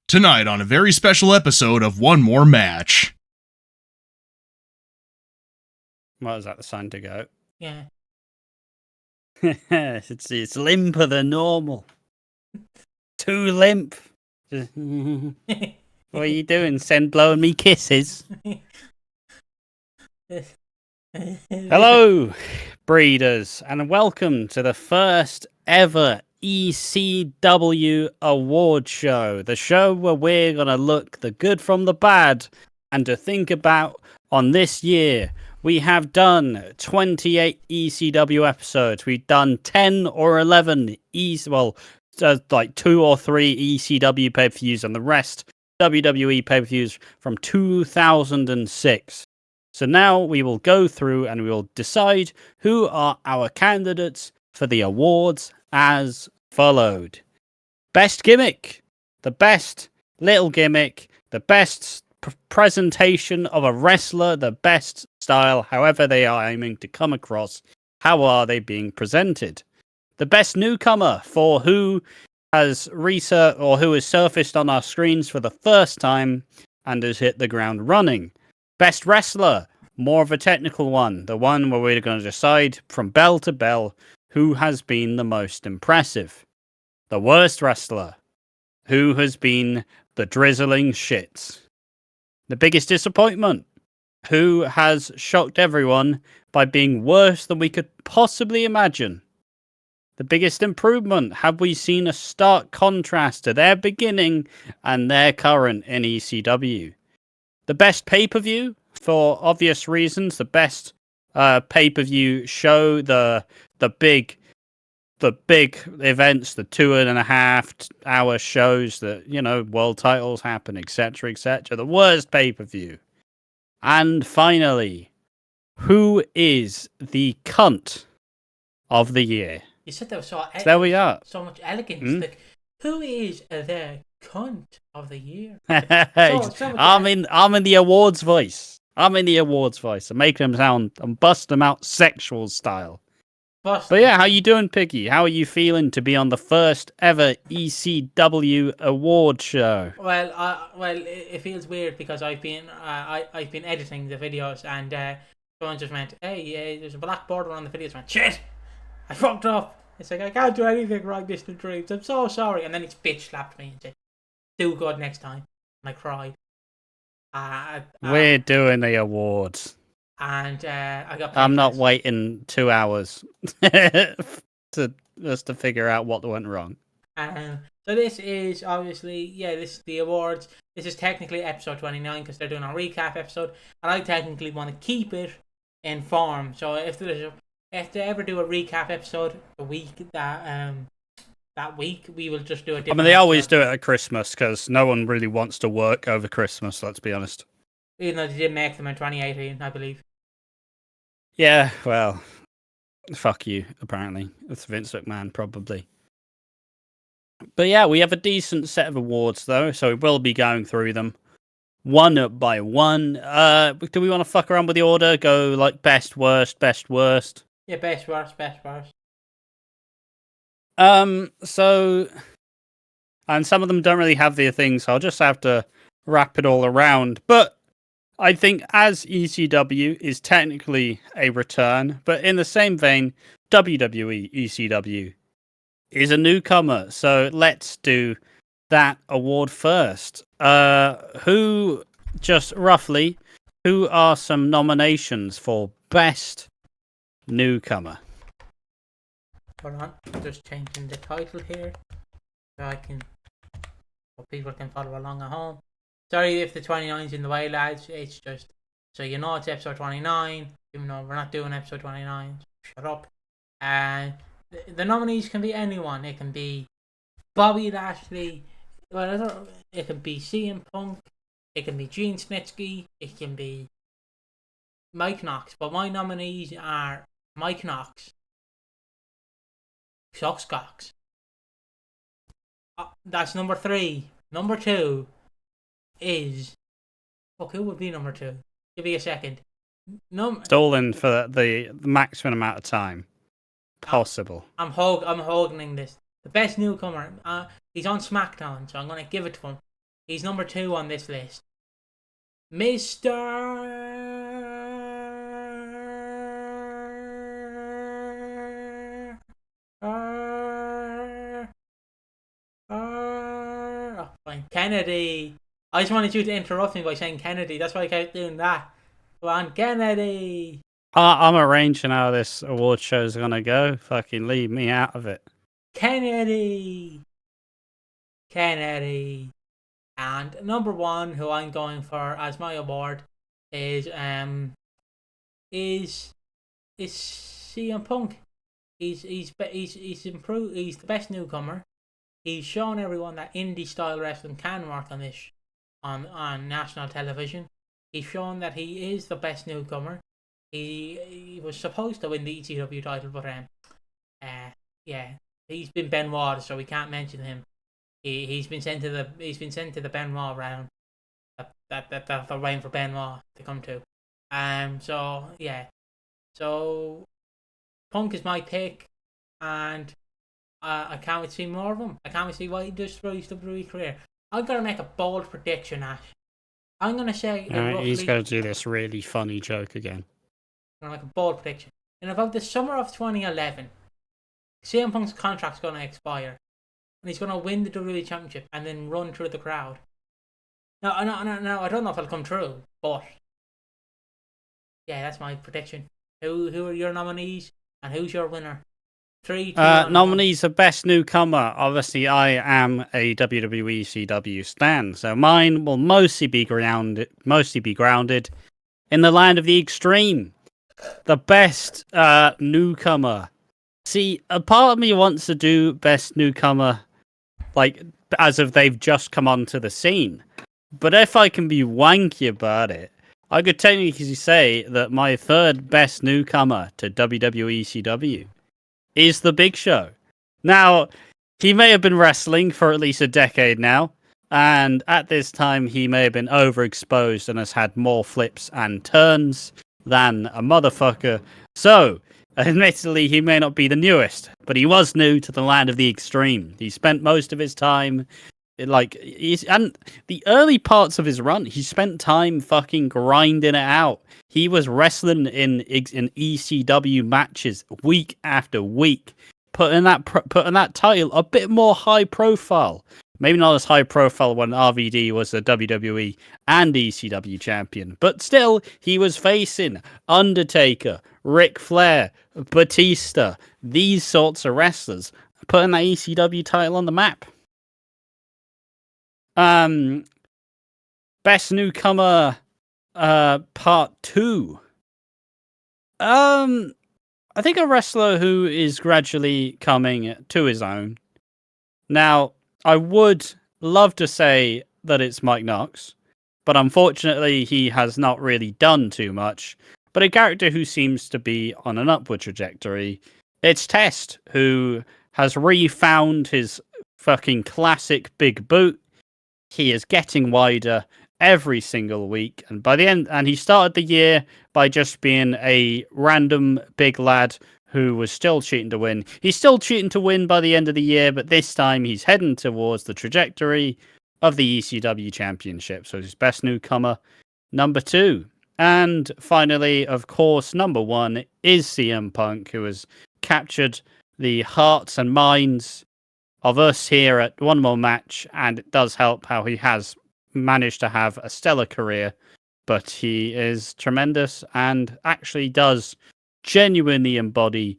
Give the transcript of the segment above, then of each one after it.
Tonight on a very special episode of One More Match. What is that, the sign to go? Yeah. it's limper than normal. Too limp. What are you doing? Send blowing me kisses. Hello, breeders, and welcome to the first ever ECW award show. The show where we're going to look the good from the bad and to think about on this year. We have done 28 ECW episodes. We've done 10 or 11 like 2 or 3 ECW pay-per-views and the rest WWE pay-per-views from 2006. So now we will go through and we will decide who are our candidates for the awards as followed. Best gimmick, the best little gimmick, the best presentation of a wrestler, the best style, however they are aiming to come across, how are they being presented? The best newcomer for who has researched or who has surfaced on our screens for the first time and has hit the ground running. Best wrestler, more of a technical one, the one where we're going to decide from bell to bell who has been the most impressive. The worst wrestler, who has been the drizzling shits. The biggest disappointment, who has shocked everyone by being worse than we could possibly imagine. The biggest improvement, have we seen a stark contrast to their beginning and their current in ECW? The best pay-per-view, for obvious reasons, the best pay-per-view show, the big events, the 2.5 hour shows that, you know, world titles happen, etc., etc. The worst pay-per-view. And finally, who is the cunt of the year? You said that was so there we are. So much elegance. Like, who is the cunt of the year? I'm in the awards voice. I'm making them sound, I'm busting them out sexual style. But yeah, how you doing, Piggy? How are you feeling to be on the first ever ECW award show? Well, it feels weird because I've been editing the videos and someone just went, "Hey, there's a black border on the videos." I went, "Shit, I fucked up." It's like, I can't do anything wrong, Mr. Dreams. I'm so sorry. And then he bitch slapped me and said, "Do good next time." And I cried. We're doing the awards. And I got. I'm not waiting 2 hours to figure out what went wrong. So this is obviously, this is the awards. This is technically episode 29 because they're doing a recap episode, and I technically want to keep it in form. So if they ever do a recap episode a week that week, we will just do a different. I mean, they always do it at Christmas because no one really wants to work over Christmas. Let's be honest. Even though they did make them in 2018, I believe. Yeah, well, fuck you, apparently. It's Vince McMahon, probably. But yeah, we have a decent set of awards, though, so we will be going through them one by one. Do we want to fuck around with the order? Go, like, best, worst, best, worst? Yeah, best, worst, best, worst. So... And some of them don't really have their thing, so I'll just have to wrap it all around. But I think as ECW is technically a return, but in the same vein, WWE ECW is a newcomer. So let's do that award first. Who are some nominations for Best Newcomer? Hold on, I'm just changing the title here so people can follow along at home. Sorry if the 29's in the way, lads. It's just so you know it's episode 29, even though we're not doing episode 29. Shut up. And the nominees can be anyone. It can be Bobby Lashley. Well, it can be CM Punk. It can be Gene Snitsky. It can be Mike Knox. But my nominees are Mike Knox, Cox. That's number 3. Number 2 is... who would be number 2? Give me a second. Stalling for the maximum amount of time possible. I'm holding this. The best newcomer. He's on SmackDown, so I'm going to give it to him. He's number 2 on this list. Mr. Kennedy. I just wanted you to interrupt me by saying Kennedy. That's why I kept doing that. Go on, Kennedy. I'm arranging how this award show is gonna go. Fucking leave me out of it. Kennedy. And number 1, who I'm going for as my award, is CM Punk. He's improved. He's the best newcomer. He's shown everyone that indie style wrestling can work on this on national television. He's shown that he is the best newcomer. He was supposed to win the ECW title, but yeah, he's been Benoit, so we can't mention him. He's been sent to the Benoit round. That they're waiting for Benoit to come to. So yeah, so Punk is my pick, and I can't wait to see more of him. I can't wait to see what he does through his WWE career. I'm gonna make a bold prediction, Ash. I'm gonna say He's gonna do this really funny joke again. I'm gonna make a bold prediction. In about the summer of 2011, CM Punk's contract's gonna expire, and he's gonna win the WWE Championship and then run through the crowd. No, I don't know if it'll come true, but yeah, that's my prediction. Who are your nominees, and who's your winner? 3, 2, 1, nominees for best newcomer. Obviously, I am a WWE CW stan, so mine will mostly be grounded in the land of the extreme. The best newcomer. See, a part of me wants to do best newcomer, like as if they've just come onto the scene. But if I can be wanky about it, I could technically say that my third best newcomer to WWE CW is The Big Show. Now, he may have been wrestling for at least a decade now, and at this time he may have been overexposed and has had more flips and turns than a motherfucker. So, admittedly, he may not be the newest, but he was new to the land of the extreme. He spent most of his time, and the early parts of his run, he spent time fucking grinding it out. He was wrestling in ECW matches week after week, putting that title a bit more high profile. Maybe not as high profile when RVD was the WWE and ECW champion, but still, he was facing Undertaker, Ric Flair, Batista, these sorts of wrestlers, putting that ECW title on the map. Best newcomer, part 2. I think a wrestler who is gradually coming to his own. Now, I would love to say that it's Mike Knox, but unfortunately he has not really done too much. But a character who seems to be on an upward trajectory, it's Test, who has refound his fucking classic big boot. He is getting wider every single week, and by the end, and he started the year by just being a random big lad who was still cheating to win. He's still cheating to win by the end of the year, but this time he's heading towards the trajectory of the ECW Championship. So his best newcomer, number 2. And finally, of course, number 1 is CM Punk, who has captured the hearts and minds of us here at One More Match, and it does help how he has managed to have a stellar career, but he is tremendous and actually does genuinely embody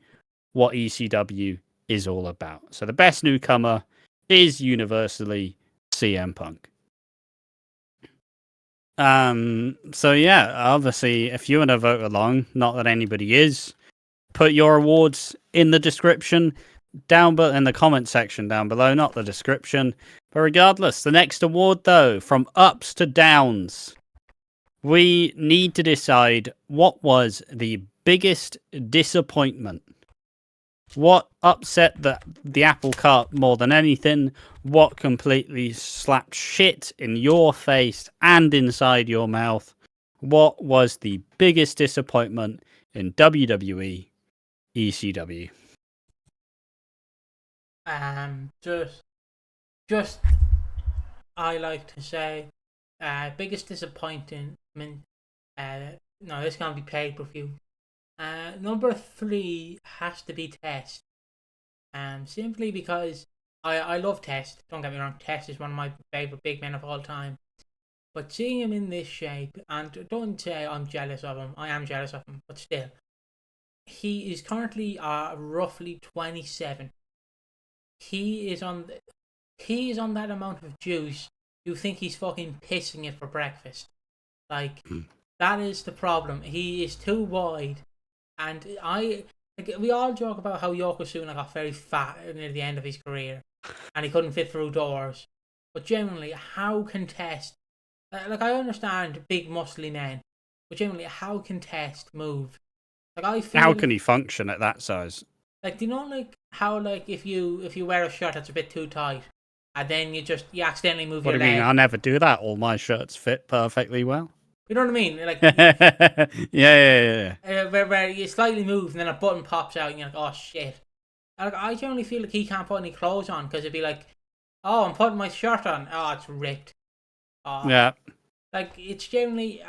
what ECW is all about. So the best newcomer is universally CM Punk. So yeah, obviously, if you want to vote along, not that anybody is, put your awards in the description in the comment section down below, not the description. But regardless, the next award, though, from ups to downs, we need to decide what was the biggest disappointment. What upset the apple cart more than anything? What completely slapped shit in your face and inside your mouth? What was the biggest disappointment in WWE ECW? just I like to say, biggest disappointment. No, this can't be paid per view. Number 3 has to be Test. Simply because I love Test. Don't get me wrong, Test is one of my favorite big men of all time. But seeing him in this shape, and don't say I'm jealous of him. I am jealous of him, but still, he is currently roughly 27. He is on that amount of juice. You think he's fucking pissing it for breakfast? Like that is the problem. He is too wide, and we all joke about how Yokozuna got very fat near the end of his career, and he couldn't fit through doors. But generally, how can Test? Like I understand big muscly men, but generally, how can Test move? Like I feel. How can he function at that size? Like, do you know, like how, like if you wear a shirt that's a bit too tight, and then you accidentally move What your do you leg. mean? I never do that. All my shirts fit perfectly well. You know what I mean? Like, yeah. where you slightly move and then a button pops out and you're like, oh shit. And, like, I generally feel like he can't put any clothes on because it'd be like, oh, I'm putting my shirt on. Oh, it's ripped. Yeah. Like, it's generally,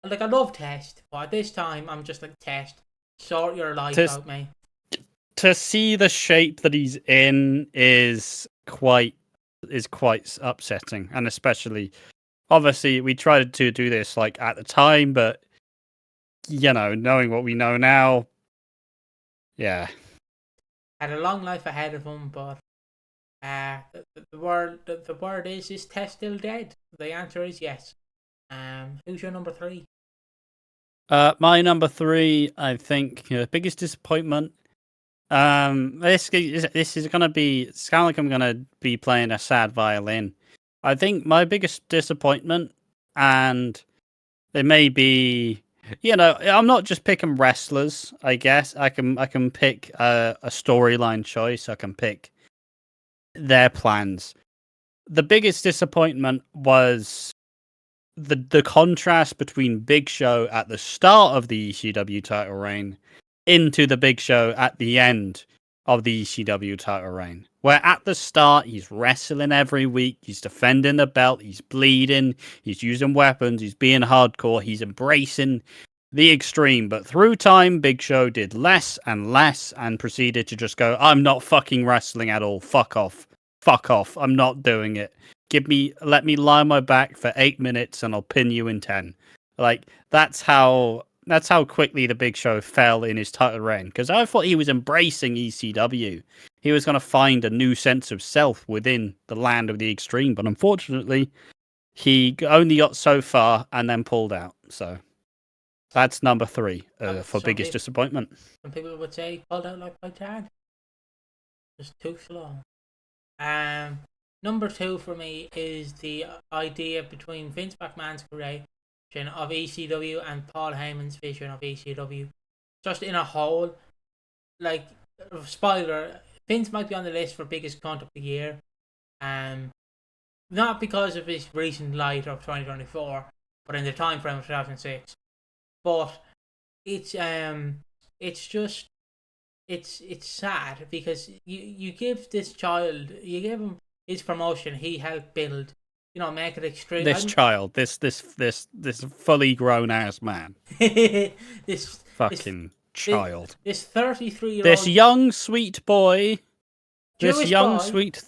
like I love Test, but at this time I'm just like, Test, sort your life out, mate. To see the shape that he's in is quite upsetting, and especially obviously we tried to do this like at the time, but knowing what we know now, yeah, had a long life ahead of him, but the word is Test still dead? The answer is yes. Who's your number 3? My number 3, I think, biggest disappointment. This is gonna be. It's kind of like I'm gonna be playing a sad violin. I think my biggest disappointment, and it may be, I'm not just picking wrestlers. I guess I can pick a storyline choice. I can pick their plans. The biggest disappointment was the contrast between Big Show at the start of the ECW title reign into the Big Show at the end of the ECW title reign. Where at the start, he's wrestling every week, he's defending the belt, he's bleeding, he's using weapons, he's being hardcore, he's embracing the extreme. But through time, Big Show did less and less and proceeded to just go, I'm not fucking wrestling at all. Fuck off. Fuck off. I'm not doing it. Let me lie on my back for 8 minutes and I'll pin you in 10. Like, that's how quickly the Big Show fell in his title reign. Because I thought he was embracing ECW. He was going to find a new sense of self within the land of the extreme. But unfortunately, he only got so far and then pulled out. So that's number 3 for biggest disappointment. Some people would say pulled out like my dad. Just too slow. Number 2 for me is the idea between Vince McMahon's creation of ECW and Paul Heyman's vision of ECW. Just in a whole, like, spoiler, Vince might be on the list for biggest cunt of the year. Not because of his recent light of 2024, but in the time frame of 2006. But it's sad because you give this child, you give him his promotion he helped build, make it extreme. This fully grown ass man. this child. This 33-year-old. This young sweet boy. Jewish this young boy. Sweet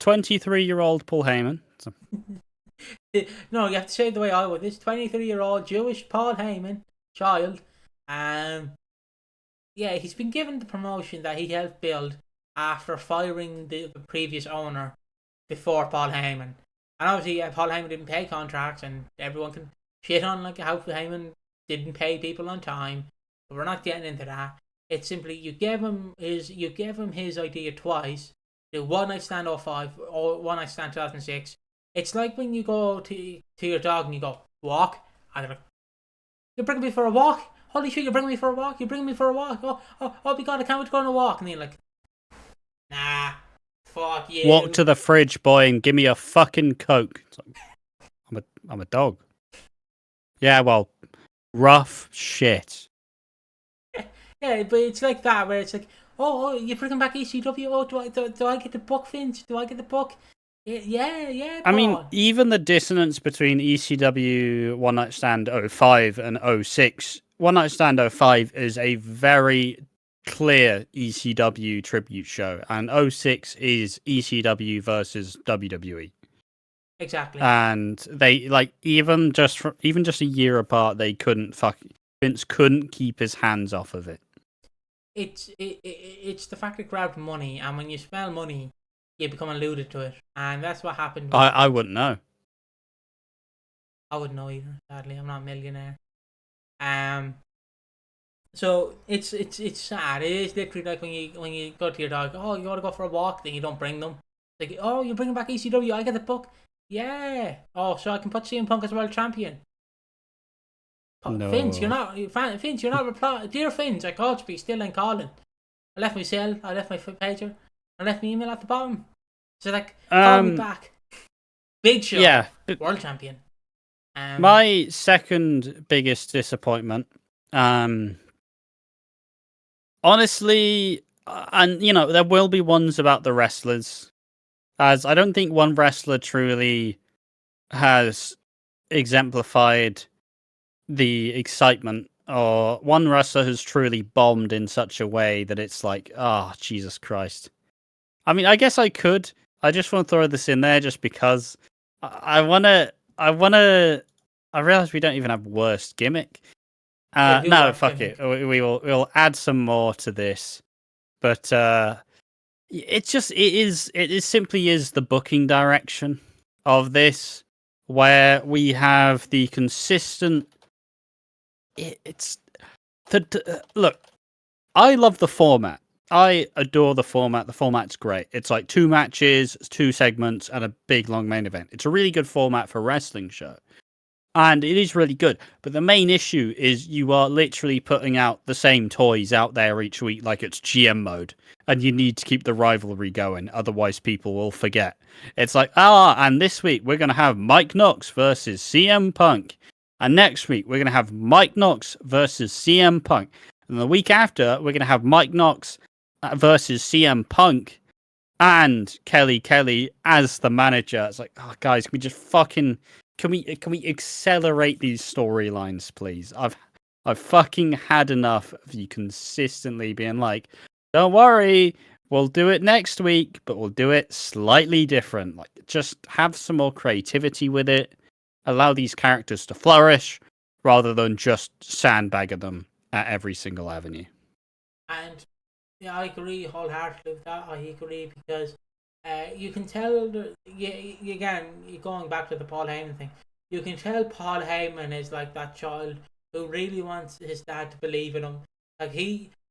23-year-old Paul Heyman. No, you have to say it the way I would. This 23-year-old Jewish Paul Heyman child. Yeah, he's been given the promotion that he helped build after firing the previous owner before Paul Heyman. And obviously, Paul Heyman didn't pay contracts, and everyone can shit on like how Heyman didn't pay people on time. But we're not getting into that. It's simply you give him his idea twice. The One Night Stand 05 or One Night Stand 2006. It's like when you go to your dog and you go walk, and they're like, "You're bringing me for a walk? Holy shit! You're bringing me for a walk? You're bringing me for a walk? Oh my god! I can't wait to go on a walk." And you're like, "Nah, fuck you." Walk to the fridge, boy, and give me a fucking Coke. Like, I'm a dog. Yeah, well, rough shit. Yeah, but it's like that where it's like, oh, you're bringing back ECW. Oh, do I get the book, Vince? Do I get the book? Yeah, I mean, Paul. even the dissonance between ECW One Night Stand '05 and '06. One Night Stand '05 is a very clear ECW tribute show, and '06 is ECW versus WWE. Exactly. And they even just a year apart, they couldn't Vince couldn't keep his hands off of it. It's the fact it grabbed money, and when you smell money, you become alluded to it, and that's what happened. I wouldn't know. I wouldn't know either. Sadly, I'm not a millionaire. So it's sad. It is literally like when you go to your dog. Oh, you want to go for a walk? Then you don't bring them. Like, oh, you're bringing back ECW. I get the book. Yeah. Oh, so I can put CM Punk as world champion. No. Vince, you're not replying. Dear Vince, I called you, but you still ain't calling. I left my cell. I left my pager. I left my email at the bottom. So like, call me back. Big Show. Yeah. World champion. My second biggest disappointment, honestly, and there will be ones about the wrestlers, as I don't think one wrestler truly has exemplified the excitement, or one wrestler has truly bombed in such a way that it's like, oh, Jesus Christ. I mean, I guess I could. I just want to throw this in there just because I realize we don't even have worst gimmick. No, fuck it. We'll add some more to this. But it simply is the booking direction of this, where we have the consistent. Look, I love the format. I adore the format. The format's great. It's like 2 matches, 2 segments, and a big long main event. It's a really good format for a wrestling show. And it is really good. But the main issue is you are literally putting out the same toys out there each week like it's GM mode. And you need to keep the rivalry going. Otherwise, people will forget. It's like, and this week we're going to have Mike Knox versus CM Punk. And next week we're going to have Mike Knox versus CM Punk. And the week after, we're going to have Mike Knox versus CM Punk and Kelly as the manager. It's like, oh, guys, can we just fucking... Can we accelerate these storylines, please? I've fucking had enough of you consistently being like, don't worry, we'll do it next week, but we'll do it slightly different. Like, just have some more creativity with it. Allow these characters to flourish, rather than just sandbagger them at every single avenue. And yeah, I agree wholeheartedly with that. I agree because you can tell, again, going back to the Paul Heyman thing, you can tell Paul Heyman is like that child who really wants his dad to believe in him.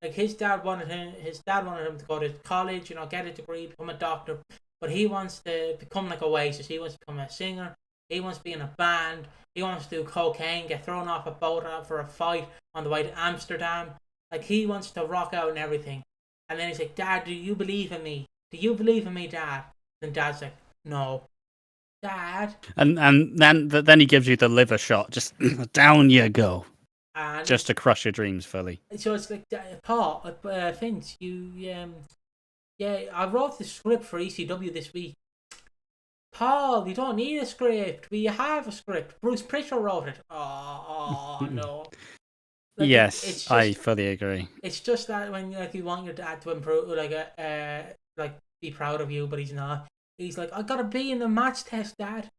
His dad wanted him to go to college, get a degree, become a doctor, but he wants to become like Oasis. He wants to become a singer. He wants to be in a band. He wants to do cocaine, get thrown off a boat for a fight on the way to Amsterdam. Like, he wants to rock out and everything. And then he's like, Dad, do you believe in me? Do you believe in me, Dad? And Dad's like, no. Dad. And then he gives you the liver shot. Just down you go. And just to crush your dreams fully. So it's like, Paul, Vince, I wrote the script for ECW this week. Paul, we don't need a script. We have a script. Bruce Prichard wrote it. Oh no. Like, yes, I fully agree. It's just that when you want your dad to improve, be proud of you, but he's not. He's like, I gotta be in the match test, Dad.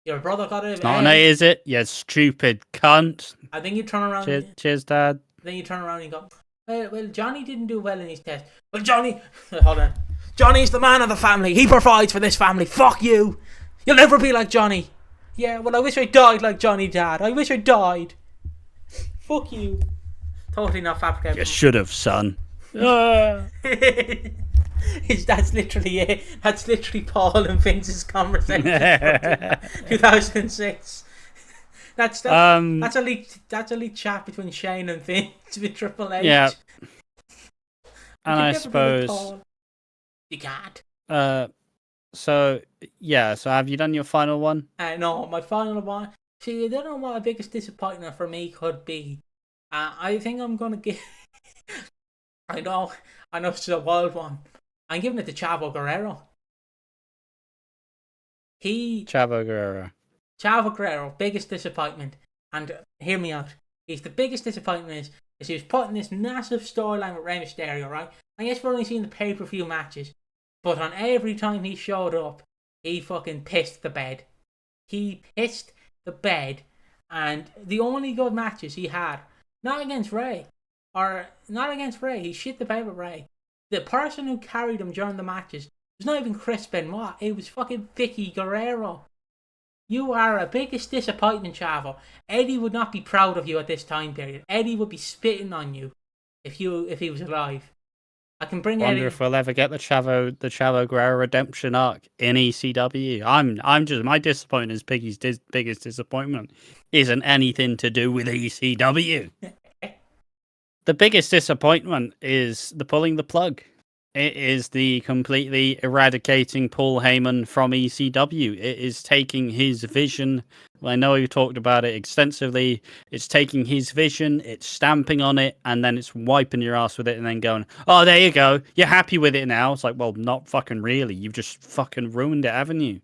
Your brother got it. It's not an A, is it? You stupid cunt. I think you turn around. Cheers, Dad. Then you turn around and go, well, Johnny didn't do well in his test. Well, Johnny, hold on. Johnny's the man of the family. He provides for this family. Fuck you. You'll never be like Johnny. Yeah, well, I wish I died like Johnny, Dad. I wish I died. Fuck you. Totally not fabricated. You should have, son. That's literally it. That's literally Paul and Vince's conversation for 2006. That's a leaked chat between Shane and Vince with Triple H. Yeah. And I suppose you can't. So have you done your final one? No, my final one. See, I don't know what the biggest disappointment for me could be. I think I'm gonna give. I know it's a wild one. I'm giving it to Chavo Guerrero. Chavo Guerrero. Chavo Guerrero, biggest disappointment. And hear me out. He's the biggest disappointment is he was put in this massive storyline with Rey Mysterio, right? I guess we're only seeing the pay-per-view matches, but on every time he showed up, he fucking pissed the bed. He pissed the bed, and the only good matches he had, not against Rey, he shit the bed with Rey. The person who carried him during the matches was not even Chris Benoit, it was fucking Vicky Guerrero. You are a biggest disappointment, Chavo. Eddie would not be proud of you at this time period. Eddie would be spitting on you if he was alive. I can bring Wonder Eddie. if we'll ever get the Chavo Guerrero redemption arc in ECW. I'm just my disappointment is Piggy's biggest disappointment isn't anything to do with ECW. The biggest disappointment is the pulling the plug. It is the completely eradicating Paul Heyman from ECW. It is taking his vision. I know we've talked about it extensively. It's taking his vision, it's stamping on it, and then it's wiping your ass with it and then going, oh, there you go. You're happy with it now. It's like, well, not fucking really. You've just fucking ruined it, haven't you?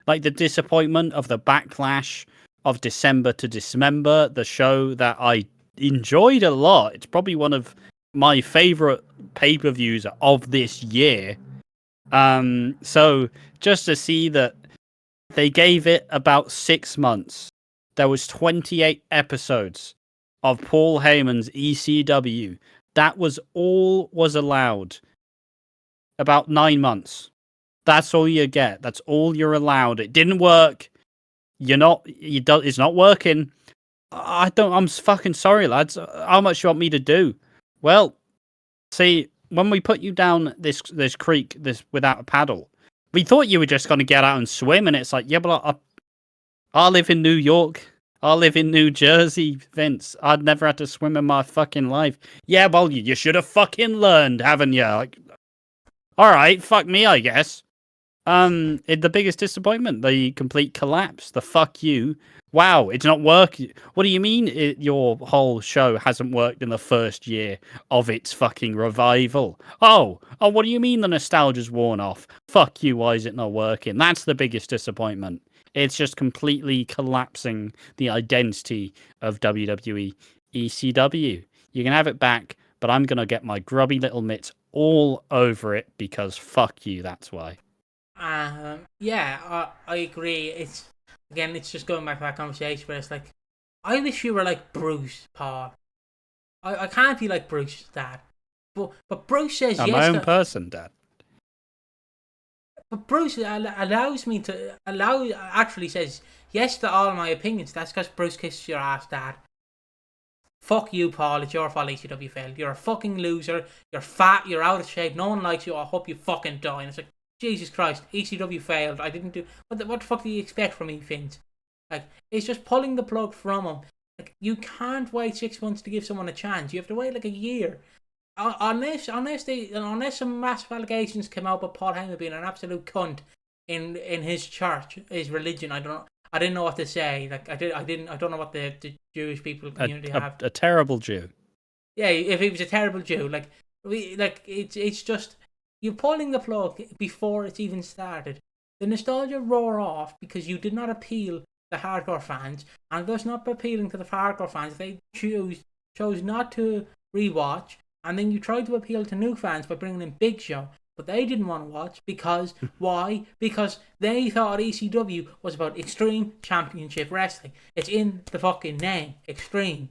Like the disappointment of the backlash of December to Dismember, the show that I enjoyed a lot. It's probably one of my favorite pay-per-views of this year. So just to see that they gave it about 6 months. There was 28 episodes of Paul Heyman's ECW. That was all was allowed. About 9 months. That's all you get. That's all you're allowed. It didn't work. It's not working. I'm fucking sorry, lads. How much you want me to do? Well, see, when we put you down this creek, without a paddle, we thought you were just going to get out and swim, and it's like, yeah, but I live in New York. I live in New Jersey, Vince. I'd never had to swim in my fucking life. Yeah, well, you should have fucking learned, haven't you? Like, all right, fuck me, I guess. The biggest disappointment, the complete collapse, the fuck you. Wow, it's not working. What do you mean your whole show hasn't worked in the first year of its fucking revival? Oh, what do you mean the nostalgia's worn off? Fuck you, why is it not working? That's the biggest disappointment. It's just completely collapsing the identity of WWE ECW. You can have it back, but I'm going to get my grubby little mitts all over it because fuck you, that's why. Yeah, I agree. It's just going back to that conversation where it's like, I wish you were like Bruce, Paul. I can't be like Bruce's dad. But Bruce says I'm yes. my own person, Dad. But Bruce actually says yes to all my opinions. That's because Bruce kisses your ass, Dad. Fuck you, Paul. It's your fault ECW failed. You're a fucking loser. You're fat. You're out of shape. No one likes you. I hope you fucking die. And it's like, Jesus Christ, ECW failed. I didn't do... What the fuck do you expect from me, Vince? Like, it's just pulling the plug from him. Like, you can't wait 6 months to give someone a chance. You have to wait like a year. Unless some massive allegations come out about Paul Heyman being an absolute cunt in his church, his religion. I didn't know what to say. Like, I don't know what the Jewish people community have. A terrible Jew. Yeah, if he was a terrible Jew, it's just... You're pulling the plug before it's even started. The nostalgia roar off because you did not appeal to hardcore fans, and thus not appealing to the hardcore fans, they chose not to rewatch, and then you tried to appeal to new fans by bringing in Big Show, but they didn't want to watch because why? Because they thought ECW was about Extreme Championship Wrestling. It's in the fucking name, Extreme.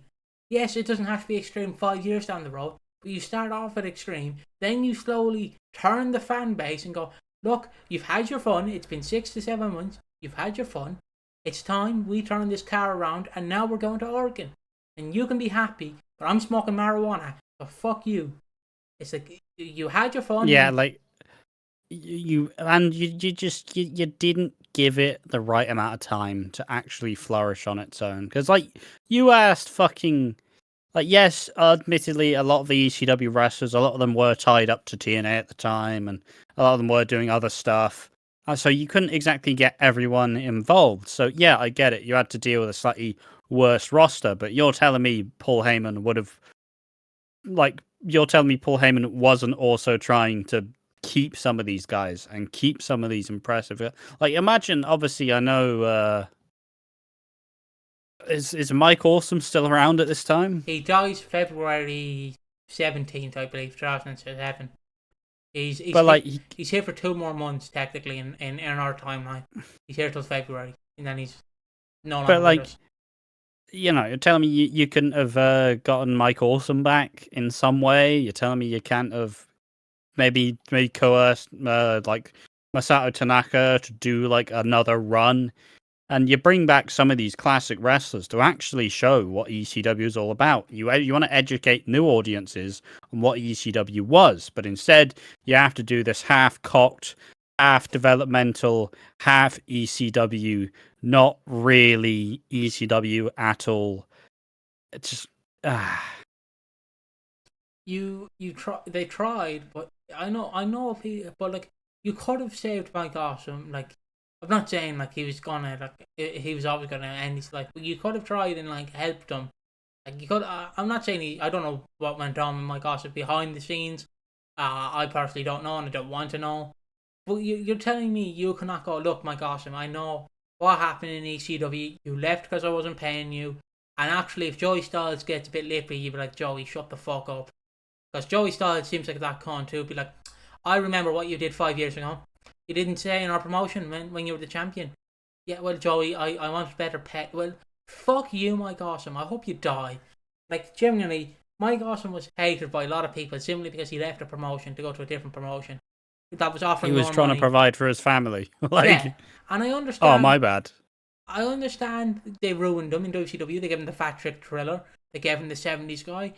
Yes, it doesn't have to be Extreme 5 years down the road. But you start off at Extreme, then you slowly turn the fan base and go, look, you've had your fun. It's been 6 to 7 months. You've had your fun. It's time we turn this car around, and now we're going to Oregon. And you can be happy, but I'm smoking marijuana, so fuck you. It's like, you had your fun. Yeah, like, you didn't give it the right amount of time to actually flourish on its own. Because, like, you asked fucking... Like, yes, admittedly, a lot of the ECW wrestlers, a lot of them were tied up to TNA at the time, and a lot of them were doing other stuff. So you couldn't exactly get everyone involved. So, yeah, I get it. You had to deal with a slightly worse roster, but you're telling me Paul Heyman would have... Like, you're telling me Paul Heyman wasn't also trying to keep some of these guys and keep some of these impressive. Like, imagine, obviously, I know. Is Mike Awesome still around at this time? He dies February 17th, I believe, 2007. He's here for 2 more months technically in our timeline. He's here till February, and then he's no longer with us. You know, you're telling me you couldn't have gotten Mike Awesome back in some way? You're telling me you can't have maybe coerced like Masato Tanaka to do like another run? And you bring back some of these classic wrestlers to actually show what ECW is all about. You want to educate new audiences on what ECW was, but instead you have to do this half-cocked, half-developmental, half ECW, not really ECW at all. It's just They tried, but I know people, but like you could have saved Mike Awesome. Like, I'm not saying like he was always gonna end his life, but you could have tried and like helped him. Like you could. I'm not saying I don't know what went on with Mike Awesome behind the scenes. I personally don't know, and I don't want to know. But you're telling me you cannot go, look, Mike Awesome, I know what happened in ECW. You left because I wasn't paying you. And actually, if Joey Styles gets a bit lippy, you'd be like, Joey, shut the fuck up. Because Joey Styles seems like that cunt too. Be like, I remember what you did 5 years ago. You didn't say in our promotion when you were the champion. Yeah, well, Joey, I want better pay. Well, fuck you, Mike Awesome. I hope you die. Like, genuinely, Mike Awesome was hated by a lot of people simply because he left a promotion to go to a different promotion that was offering more money. He was trying to provide for his family. Yeah, and I understand. Oh, my bad. I understand they ruined him in WCW. They gave him the Fat Trick Thriller. They gave him the 70s guy.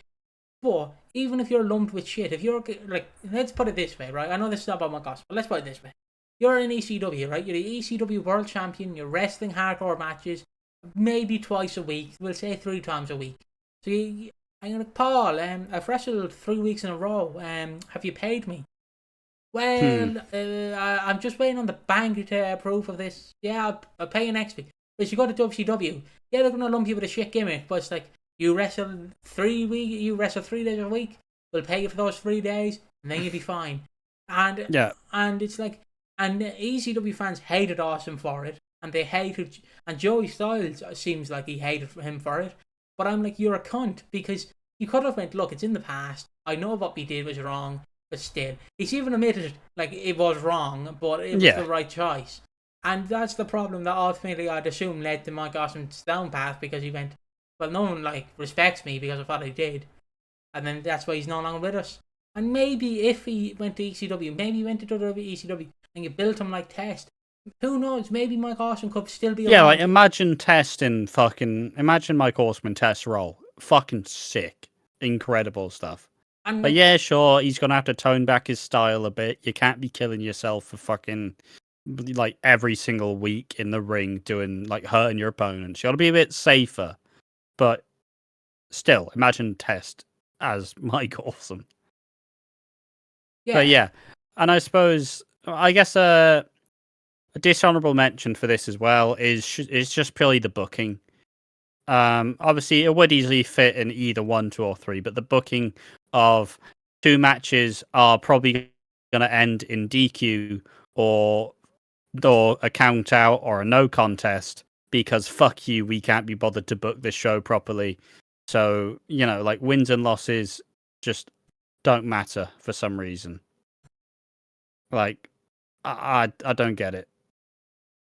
But even if you're lumped with shit, if you're like, let's put it this way, right? I know this is not about my gospel, but let's put it this way. You're in ECW, right? You're the ECW World Champion. You're wrestling hardcore matches, maybe twice a week. We'll say 3 times a week. So I'm like, Paul, I've wrestled 3 weeks in a row. Have you paid me? Well, I'm just waiting on the bank to approve of this. Yeah, I'll pay you next week. But you go to WCW, yeah, they're gonna lump you with a shit gimmick, but it's like you wrestle 3 days a week. We'll pay you for those 3 days, and then you'll be fine. And yeah, and it's like. And ECW fans hated Awesome for it, and Joey Styles seems like he hated him for it. But I'm like, you're a cunt, because you could have went, look, it's in the past. I know what we did was wrong, but still, he's even admitted like it was wrong, but it was the right choice. And that's the problem that ultimately I'd assume led to Mike Awesome's down path, because he went, well, no one like respects me because of what I did, and then that's why he's no longer with us. And maybe if he went to ECW, maybe he went to ECW. And you built him like Test. Who knows? Maybe Mike Awesome could still be. Yeah, like imagine Mike Awesome in Test's role. Fucking sick, incredible stuff. But yeah, sure, he's gonna have to tone back his style a bit. You can't be killing yourself for fucking like every single week in the ring, doing like hurting your opponents. You gotta be a bit safer. But still, imagine Test as Mike Awesome. Yeah. But yeah, and I suppose. I guess a dishonorable mention for this as well is just purely the booking. Obviously, it would easily fit in either 1, 2, or 3, but the booking of 2 matches are probably going to end in DQ or a count out or a no contest, because fuck you, we can't be bothered to book this show properly. So, you know, like wins and losses just don't matter for some reason. Like, I don't get it.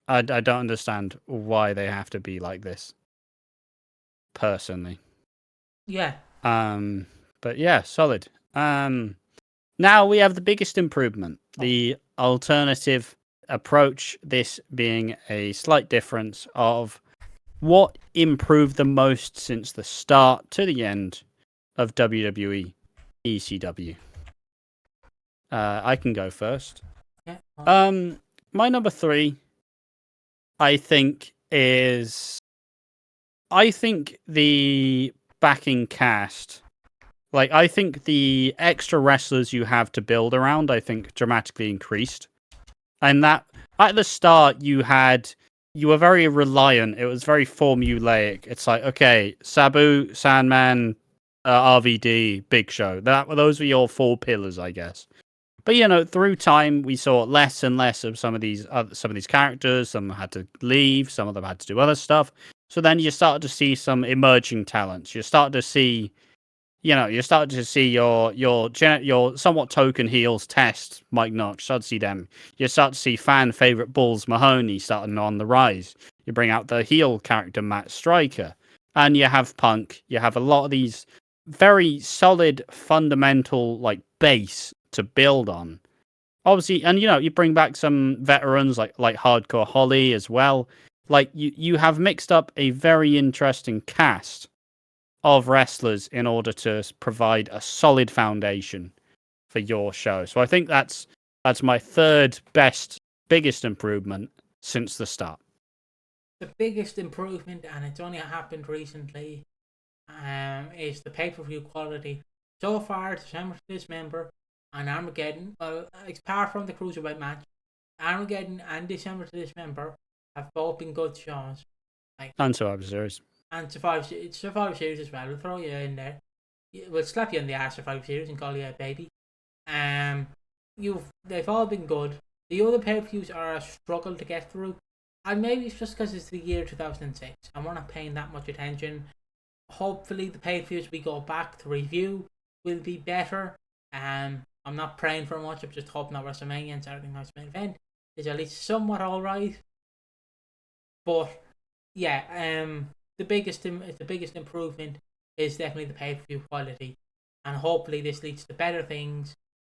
I don't understand why they have to be like this. Personally. Yeah. But yeah, solid. Now we have the biggest improvement. The alternative approach, this being a slight difference of what improved the most since the start to the end of WWE ECW. I can go first. Yeah. My number 3, I think, is the backing cast. Like, I think the extra wrestlers you have to build around, I think, dramatically increased. And that at the start you were very reliant. It was very formulaic. It's like, okay, Sabu, Sandman, RVD, Big Show. Those were your 4 pillars, I guess. But through time, we saw less and less of some of these characters. Some had to leave, some of them had to do other stuff. So then you started to see some emerging talents. You start to see, you start to see your somewhat token heels test Mike Knox. Start to see them. You start to see fan favorite Bulls Mahoney starting on the rise. You bring out the heel character Matt Striker, and you have Punk. You have a lot of these very solid fundamental base to build on. Obviously, and you bring back some veterans like Hardcore Holly as well. Like you have mixed up a very interesting cast of wrestlers in order to provide a solid foundation for your show. So I think that's my third biggest improvement since the start. The biggest improvement, and it's only happened recently, is the pay-per-view quality. So far, December to Dismember and Armageddon, well, apart from the Cruiserweight match, Armageddon and December to Dismember have both been good shows. And Survivor Series. And Survivor Series as well. We'll throw you in there. We'll slap you in the ass, Survivor Series, and call you a baby. They've all been good. The other pay-per-views are a struggle to get through. And maybe it's just because it's the year 2006 and we're not paying that much attention. Hopefully the pay-per-views we go back to review will be better. I'm not praying for much. I'm just hoping that WrestleMania and Saturday Night's Main Event is at least somewhat alright. But yeah, the biggest improvement is definitely the pay-per-view quality. And hopefully this leads to better things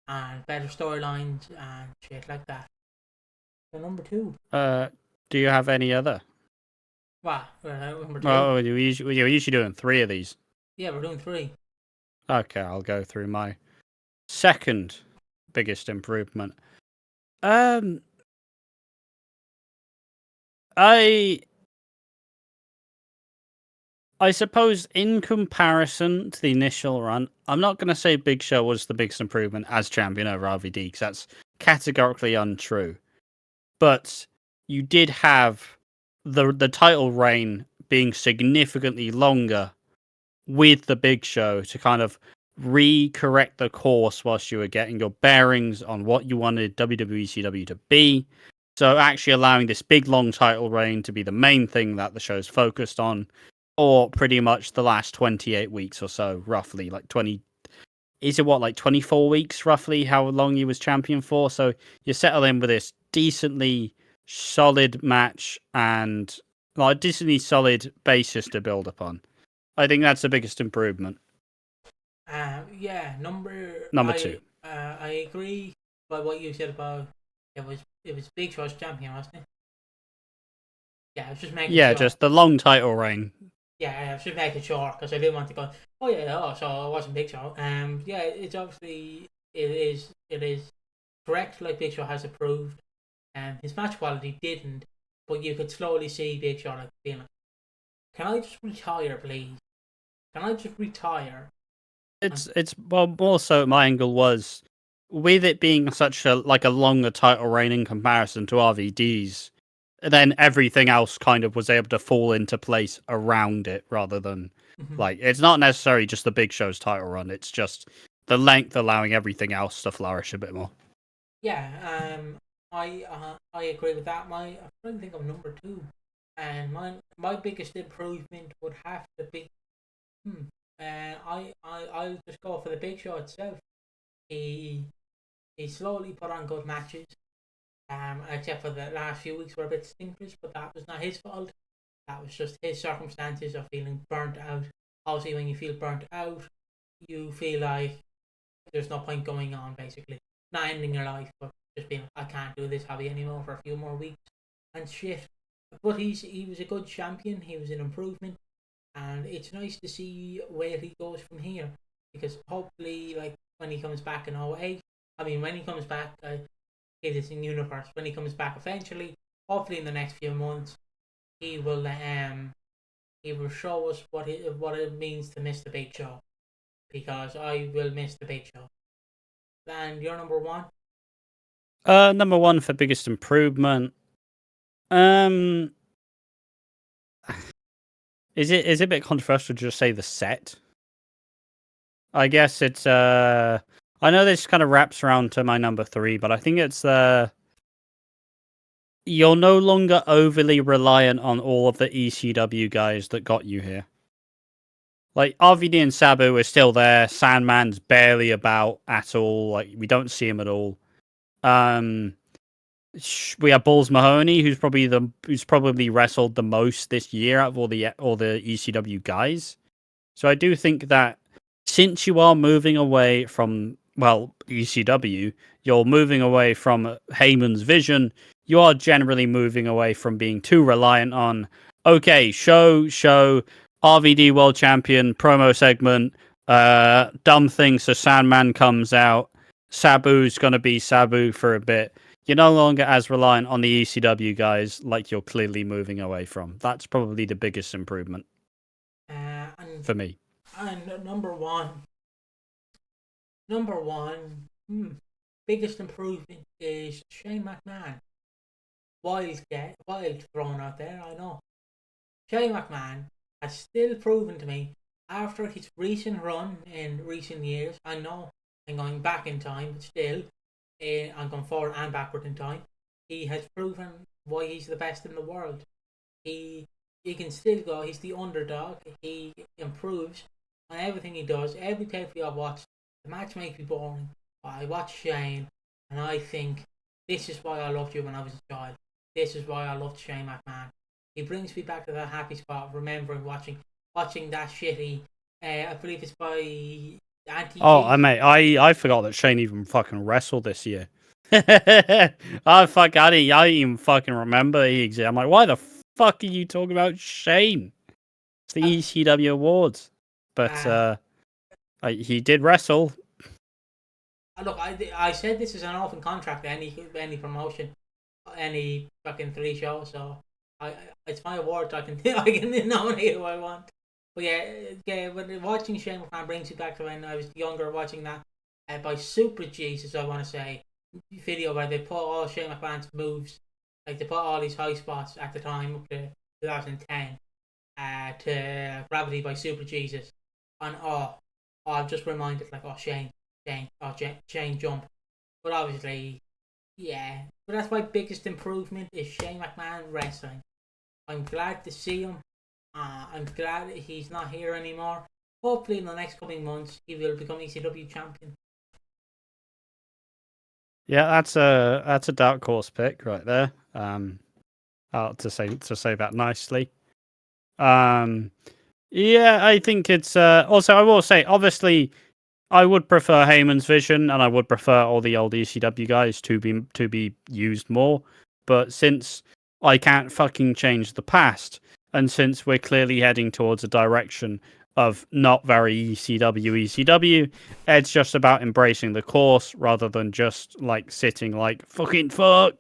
and better storylines and shit like that. So number 2. Do you have any other? What? Number 2? Oh, you're usually doing 3 of these. Yeah, we're doing 3. Okay, I'll go through my second biggest improvement. I suppose in comparison to the initial run, I'm not going to say Big Show was the biggest improvement as champion over RVD, because that's categorically untrue. But you did have the title reign being significantly longer with the Big Show to kind of re-correct the course whilst you were getting your bearings on what you wanted WWECW to be. So actually allowing this big long title reign to be the main thing that the show's focused on, or pretty much the last 28 weeks or so, roughly, 24 weeks roughly, how long he was champion for. So you settle in with this decently solid match and a decently solid basis to build upon. I think that's the biggest improvement. Yeah, number 2. I agree by what you said about it was Big Show's champion, wasn't it? Yeah, I was just making sure. Just the long title reign. Yeah, I was just making sure because I didn't want to go. So it wasn't Big Show. Yeah, it's obviously it is correct. Like Big Show has approved. His match quality didn't, but you could slowly see Big Show being like, "Can I just retire, please? Can I just retire?" It's well, also my angle was with it being such a longer title reign in comparison to RVD's. Then everything else kind of was able to fall into place around it, rather than it's not necessarily just the Big Show's title run. It's just the length allowing everything else to flourish a bit more. Yeah, I agree with that. I'm trying to think of number 2, and my biggest improvement would have to be. I'll just go for the Big Show itself. He slowly put on good matches. Except for the last few weeks were a bit stinkers, but that was not his fault. That was just his circumstances of feeling burnt out. Obviously, when you feel burnt out, you feel like there's no point going on, basically. Not ending your life, but just being like, I can't do this hobby anymore for a few more weeks and shit. But he was a good champion. He was an improvement, and it's nice to see where he goes from here, because hopefully, when he comes back in 08, when he comes back, it is in universe. When he comes back eventually, hopefully in the next few months, he will show us what it means to miss the Big Show, because I will miss the Big Show. And your number 1? Number 1 for biggest improvement. Is it a bit controversial to just say the set? I guess it's I know this kind of wraps around to my number 3, but I think it's you're no longer overly reliant on all of the ECW guys that got you here. Like, RVD and Sabu are still there. Sandman's barely about at all. Like, we don't see him at all. We have Balls Mahoney, who's probably wrestled the most this year out of all the ECW guys. So I do think that since you are moving away from ECW, you're moving away from Heyman's vision. You are generally moving away from being too reliant on show RVD World Champion promo segment. Dumb thing, so Sandman comes out. Sabu's gonna be Sabu for a bit. You're no longer as reliant on the ECW guys like you're clearly moving away from. That's probably the biggest improvement for me. And number one, biggest improvement is Shane McMahon. Wild thrown out there, I know. Shane McMahon has still proven to me, after his recent run in recent years, I know I'm going back in time, but still, I'm going forward and backward in time, he has proven why he's the best in the world. He can still go, he's the underdog, he improves on everything he does. Every pay-per-view I've watched, the match makes me boring, but I watch Shane, and I think, this is why I loved you when I was a child. This is why I loved Shane McMahon. He brings me back to that happy spot of remembering watching that shitty, I believe it's by Anti. I forgot that Shane even fucking wrestled this year. I didn't even fucking remember he existed. I'm like, why the fuck are you talking about Shane? It's the ECW Awards. But he did wrestle. Look, I said this is an open contract to any promotion, any fucking 3 shows, so it's my award. I can nominate who I want. But yeah. But watching Shane McMahon brings you back to when I was younger, watching that by Super Jesus, I want to say, video where they put all Shane McMahon's moves, like they put all these high spots at the time up to 2010, to Gravity by Super Jesus, and I'm just reminded like, Shane jump. But obviously, yeah. But that's my biggest improvement is Shane McMahon wrestling. I'm glad to see him. I'm glad that he's not here anymore. Hopefully in the next coming months he will become ECW champion. Yeah, that's a dark horse pick right there. To say that nicely. Yeah, I think it's also, I will say, obviously I would prefer Heyman's vision, and I would prefer all the old ECW guys to be used more. But since I can't fucking change the past, and since we're clearly heading towards a direction of not very ECW, it's just about embracing the course rather than just like sitting like, fucking fuck,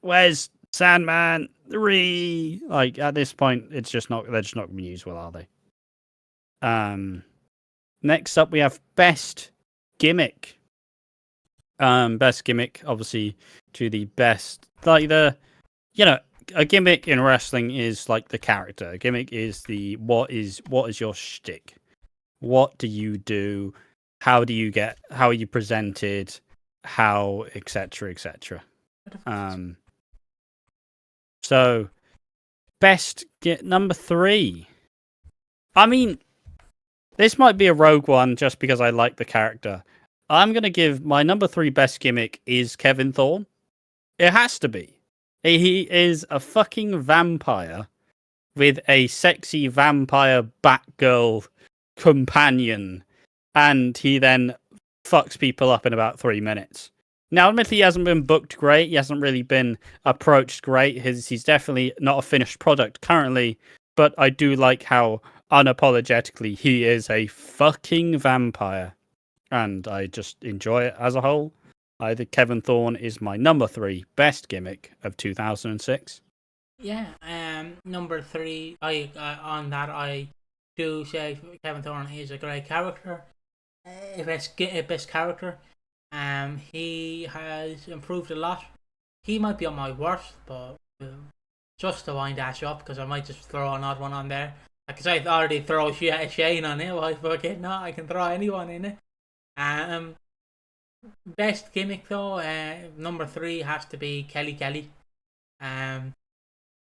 where's Sandman 3? Like, at this point, they're just not going to be used well, are they? Next up, we have best gimmick. Best gimmick, obviously, to the best, like a gimmick in wrestling is like the character. A gimmick is what is your shtick? What do you do? How are you presented? How, etc. So best number 3. I mean, this might be a rogue one just because I like the character. I'm going to give my number 3 best gimmick is Kevin Thorne. It has to be. He is a fucking vampire with a sexy vampire Batgirl companion, and he then fucks people up in about 3 minutes. Now, admittedly, he hasn't been booked great. He hasn't really been approached great. He's definitely not a finished product currently, but I do like how unapologetically he is a fucking vampire, and I just enjoy it as a whole. I think Kevin Thorne is my number 3 best gimmick of 2006. Yeah, number 3, I do say Kevin Thorne is a great character, best character. He has improved a lot. He might be on my worst, but just to wind Ash up, because I might just throw an odd one on there. Because I already throw Shane on it. Why fucking not? I can throw anyone in it. Best gimmick though, number 3 has to be Kelly Kelly.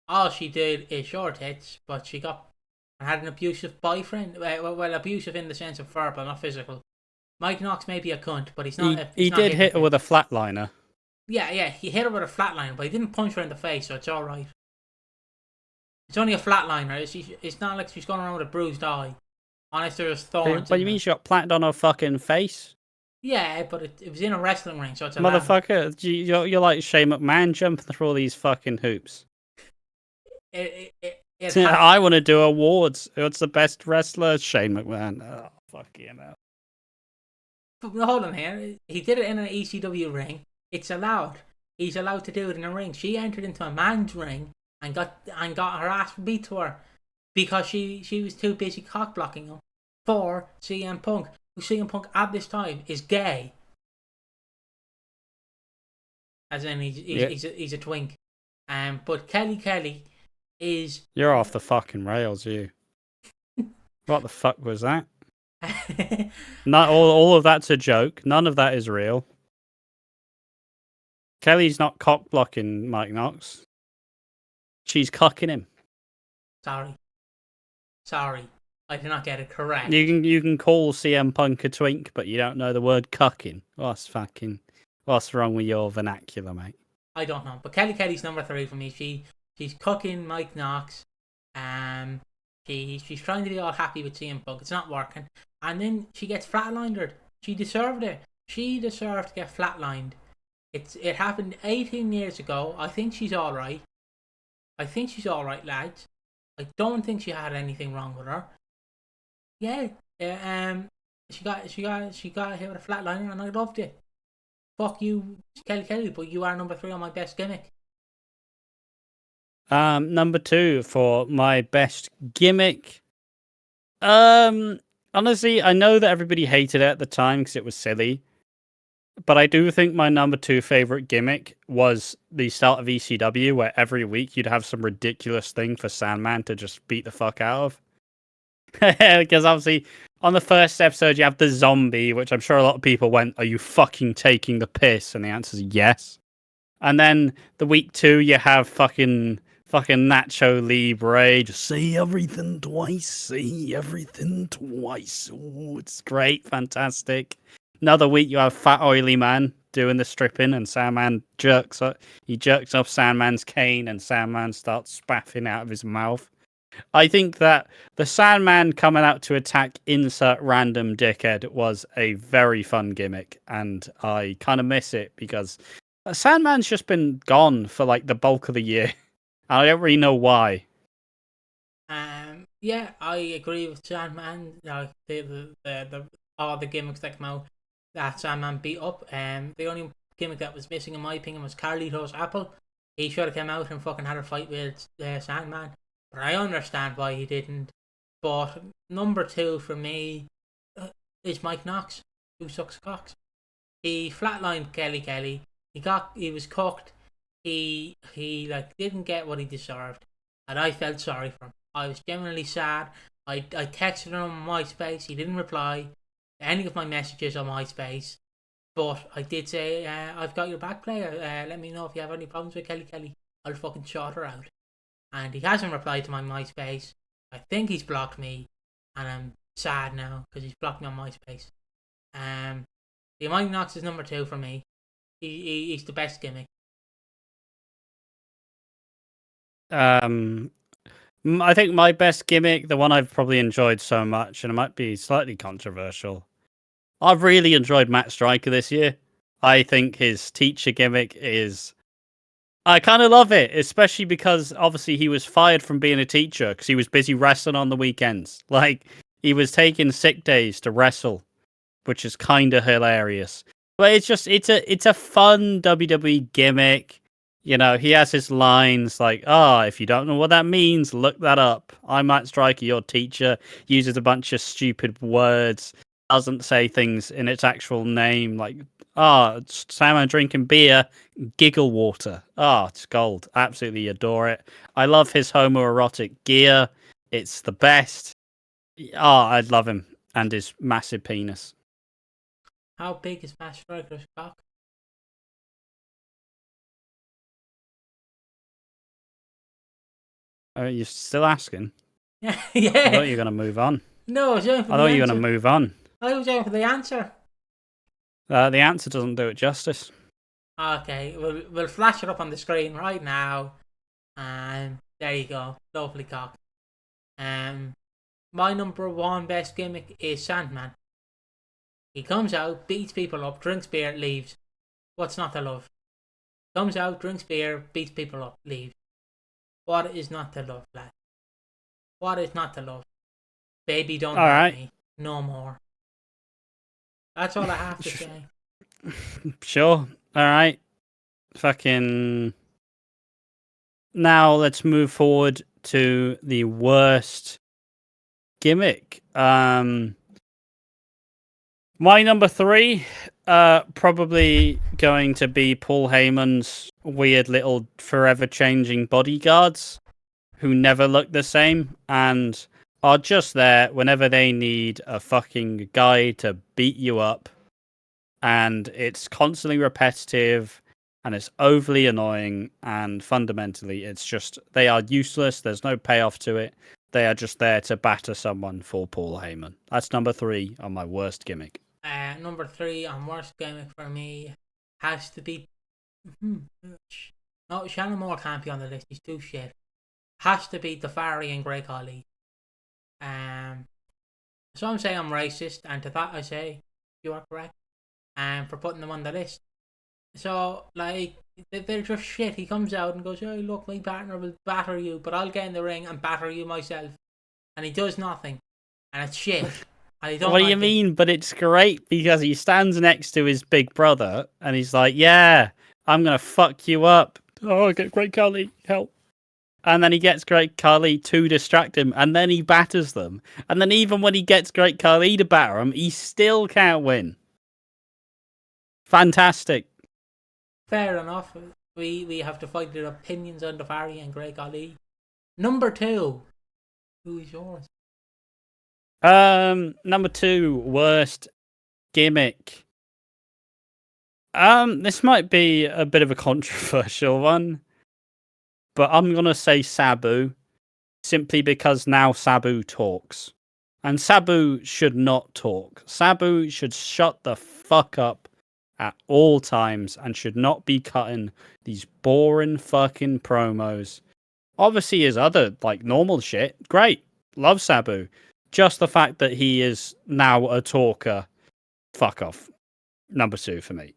All she did is short hits, but she had an abusive boyfriend. Well, abusive in the sense of verbal, not physical. Mike Knox may be a cunt, but he's not. He did hit her with a flatliner. Yeah, he hit her with a flatliner, but he didn't punch her in the face, so it's all right. It's only a flatliner. It's not like she's going around with a bruised eye. Unless there's thorns. What do you mean she got planked on her fucking face? Yeah, but it was in a wrestling ring, so it's a motherfucker. You're like Shane McMahon jumping through all these fucking hoops. I want to do awards. What's the best wrestler? Shane McMahon. Oh, fuck you know. But hold on here. He did it in an ECW ring. It's allowed. He's allowed to do it in a ring. She entered into a man's ring and got her ass beat to her because she was too busy cock blocking him for CM Punk. Who CM Punk at this time is gay. As in he's a twink. But Kelly is... You're off the fucking rails, you. What the fuck was that? Not all of that's a joke. None of that is real. Kelly's not cock blocking Mike Knox. She's cocking him. Sorry. I did not get it correct. You can call CM Punk a twink, but you don't know the word cucking. What's wrong with your vernacular, mate? I don't know. But Kelly's number 3 for me. She's cooking Mike Knox. She's trying to be all happy with CM Punk. It's not working. And then she gets flatlined. She deserved it. She deserved to get flatlined. It happened 18 years ago. I think she's alright. Lads. I don't think she had anything wrong with her. Yeah. She got hit with a flatliner and I loved it. Fuck you, Kelly, but you are number 3 on my best gimmick. Number 2 for my best gimmick. Honestly, I know that everybody hated it at the time because it was silly. But I do think my number 2 favorite gimmick was the start of ECW, where every week you'd have some ridiculous thing for Sandman to just beat the fuck out of. Because obviously, on the first episode, you have the zombie, which I'm sure a lot of people went, "Are you fucking taking the piss?" And the answer is yes. And then the week 2, you have fucking Nacho Libre, just say everything twice. Ooh, it's great, fantastic. Another week, you have Fat Oily Man doing the stripping, and Sandman jerks off Sandman's cane, and Sandman starts spaffing out of his mouth. I think that the Sandman coming out to attack insert random dickhead was a very fun gimmick, and I kind of miss it because Sandman's just been gone for like the bulk of the year. I don't really know why. Yeah, I agree with Sandman. Like all the gimmicks that come out that Sandman beat up. The only gimmick that was missing, in my opinion, was Carlito's Apple. He should have come out and fucking had a fight with Sandman. But I understand why he didn't. But number 2 for me is Mike Knox, who sucks cocks. He flatlined Kelly. He was cooked. He didn't get what he deserved, and I felt sorry for him. I was genuinely sad. I texted him on MySpace. He didn't reply to any of my messages on MySpace. But I did say, I've got your back, player. Let me know if you have any problems with Kelly. I'll fucking shut her out. And he hasn't replied to my MySpace. I think he's blocked me, and I'm sad now because he's blocked me on MySpace. The Mike Knox is number 2 for me. He's the best gimmick. I think my best gimmick, the one I've probably enjoyed so much, and it might be slightly controversial. I've really enjoyed Matt Striker this year. I think his teacher gimmick is... I kind of love it, especially because obviously he was fired from being a teacher because he was busy wrestling on the weekends. Like, he was taking sick days to wrestle, which is kind of hilarious. But it's a fun WWE gimmick. You know, he has his lines like, if you don't know what that means, look that up. I'm Matt Striker, your teacher. Uses a bunch of stupid words. Doesn't say things in its actual name, like, Sandman drinking beer, giggle water. It's gold. Absolutely adore it. I love his homoerotic gear. It's the best. I love him and his massive penis. How big is Matt Striker's cock? You're still asking? Yeah. I thought you were going to move on. No, I was waiting for I the thought you were answer. going to move on. I was waiting for the answer. The answer doesn't do it justice. Okay, we'll flash it up on the screen right now. And there you go. Lovely cock. My number one best gimmick is Sandman. He comes out, beats people up, drinks beer, leaves. What's not to love? Comes out, drinks beer, beats people up, leaves. What is not to love, lad? What is not to love? Baby, don't hurt me. No more. That's all I have to say. Sure. All right. Fucking. Now let's move forward to the worst gimmick. My number 3, probably going to be Paul Heyman's weird little forever changing bodyguards who never look the same and are just there whenever they need a fucking guy to beat you up. And it's constantly repetitive and it's overly annoying, and fundamentally it's just they are useless. There's no payoff to it. They are just there to batter someone for Paul Heyman. That's number 3 on my worst gimmick. Number 3 on worst gimmick for me has to be... No, Shannon Moore can't be on the list. He's too shit. Has to be Dafari and Greg Khali. Some say I'm racist, and to that I say you are correct. For putting them on the list. So, like, they're just shit. He comes out and goes, "Hey, look, my partner will batter you, but I'll get in the ring and batter you myself." And he does nothing. And it's shit. And What do you mean? But it's great because he stands next to his big brother and he's like, "Yeah, I'm going to fuck you up. Oh, get Great Khali, help." And then he gets Great Khali to distract him, and then he batters them. And then even when he gets Great Khali to batter him, he still can't win. Fantastic. Fair enough. We have divided opinions on Dafari and Greg Khali. Number 2. Who is yours? Number 2 worst gimmick. This might be a bit of a controversial one, but I'm gonna say Sabu, simply because now Sabu talks, and Sabu should not talk. Sabu should shut the fuck up at all times and should not be cutting these boring fucking promos. Obviously, his other like normal shit, great, love Sabu. Just the fact that he is now a talker, fuck off. Number 2 for me.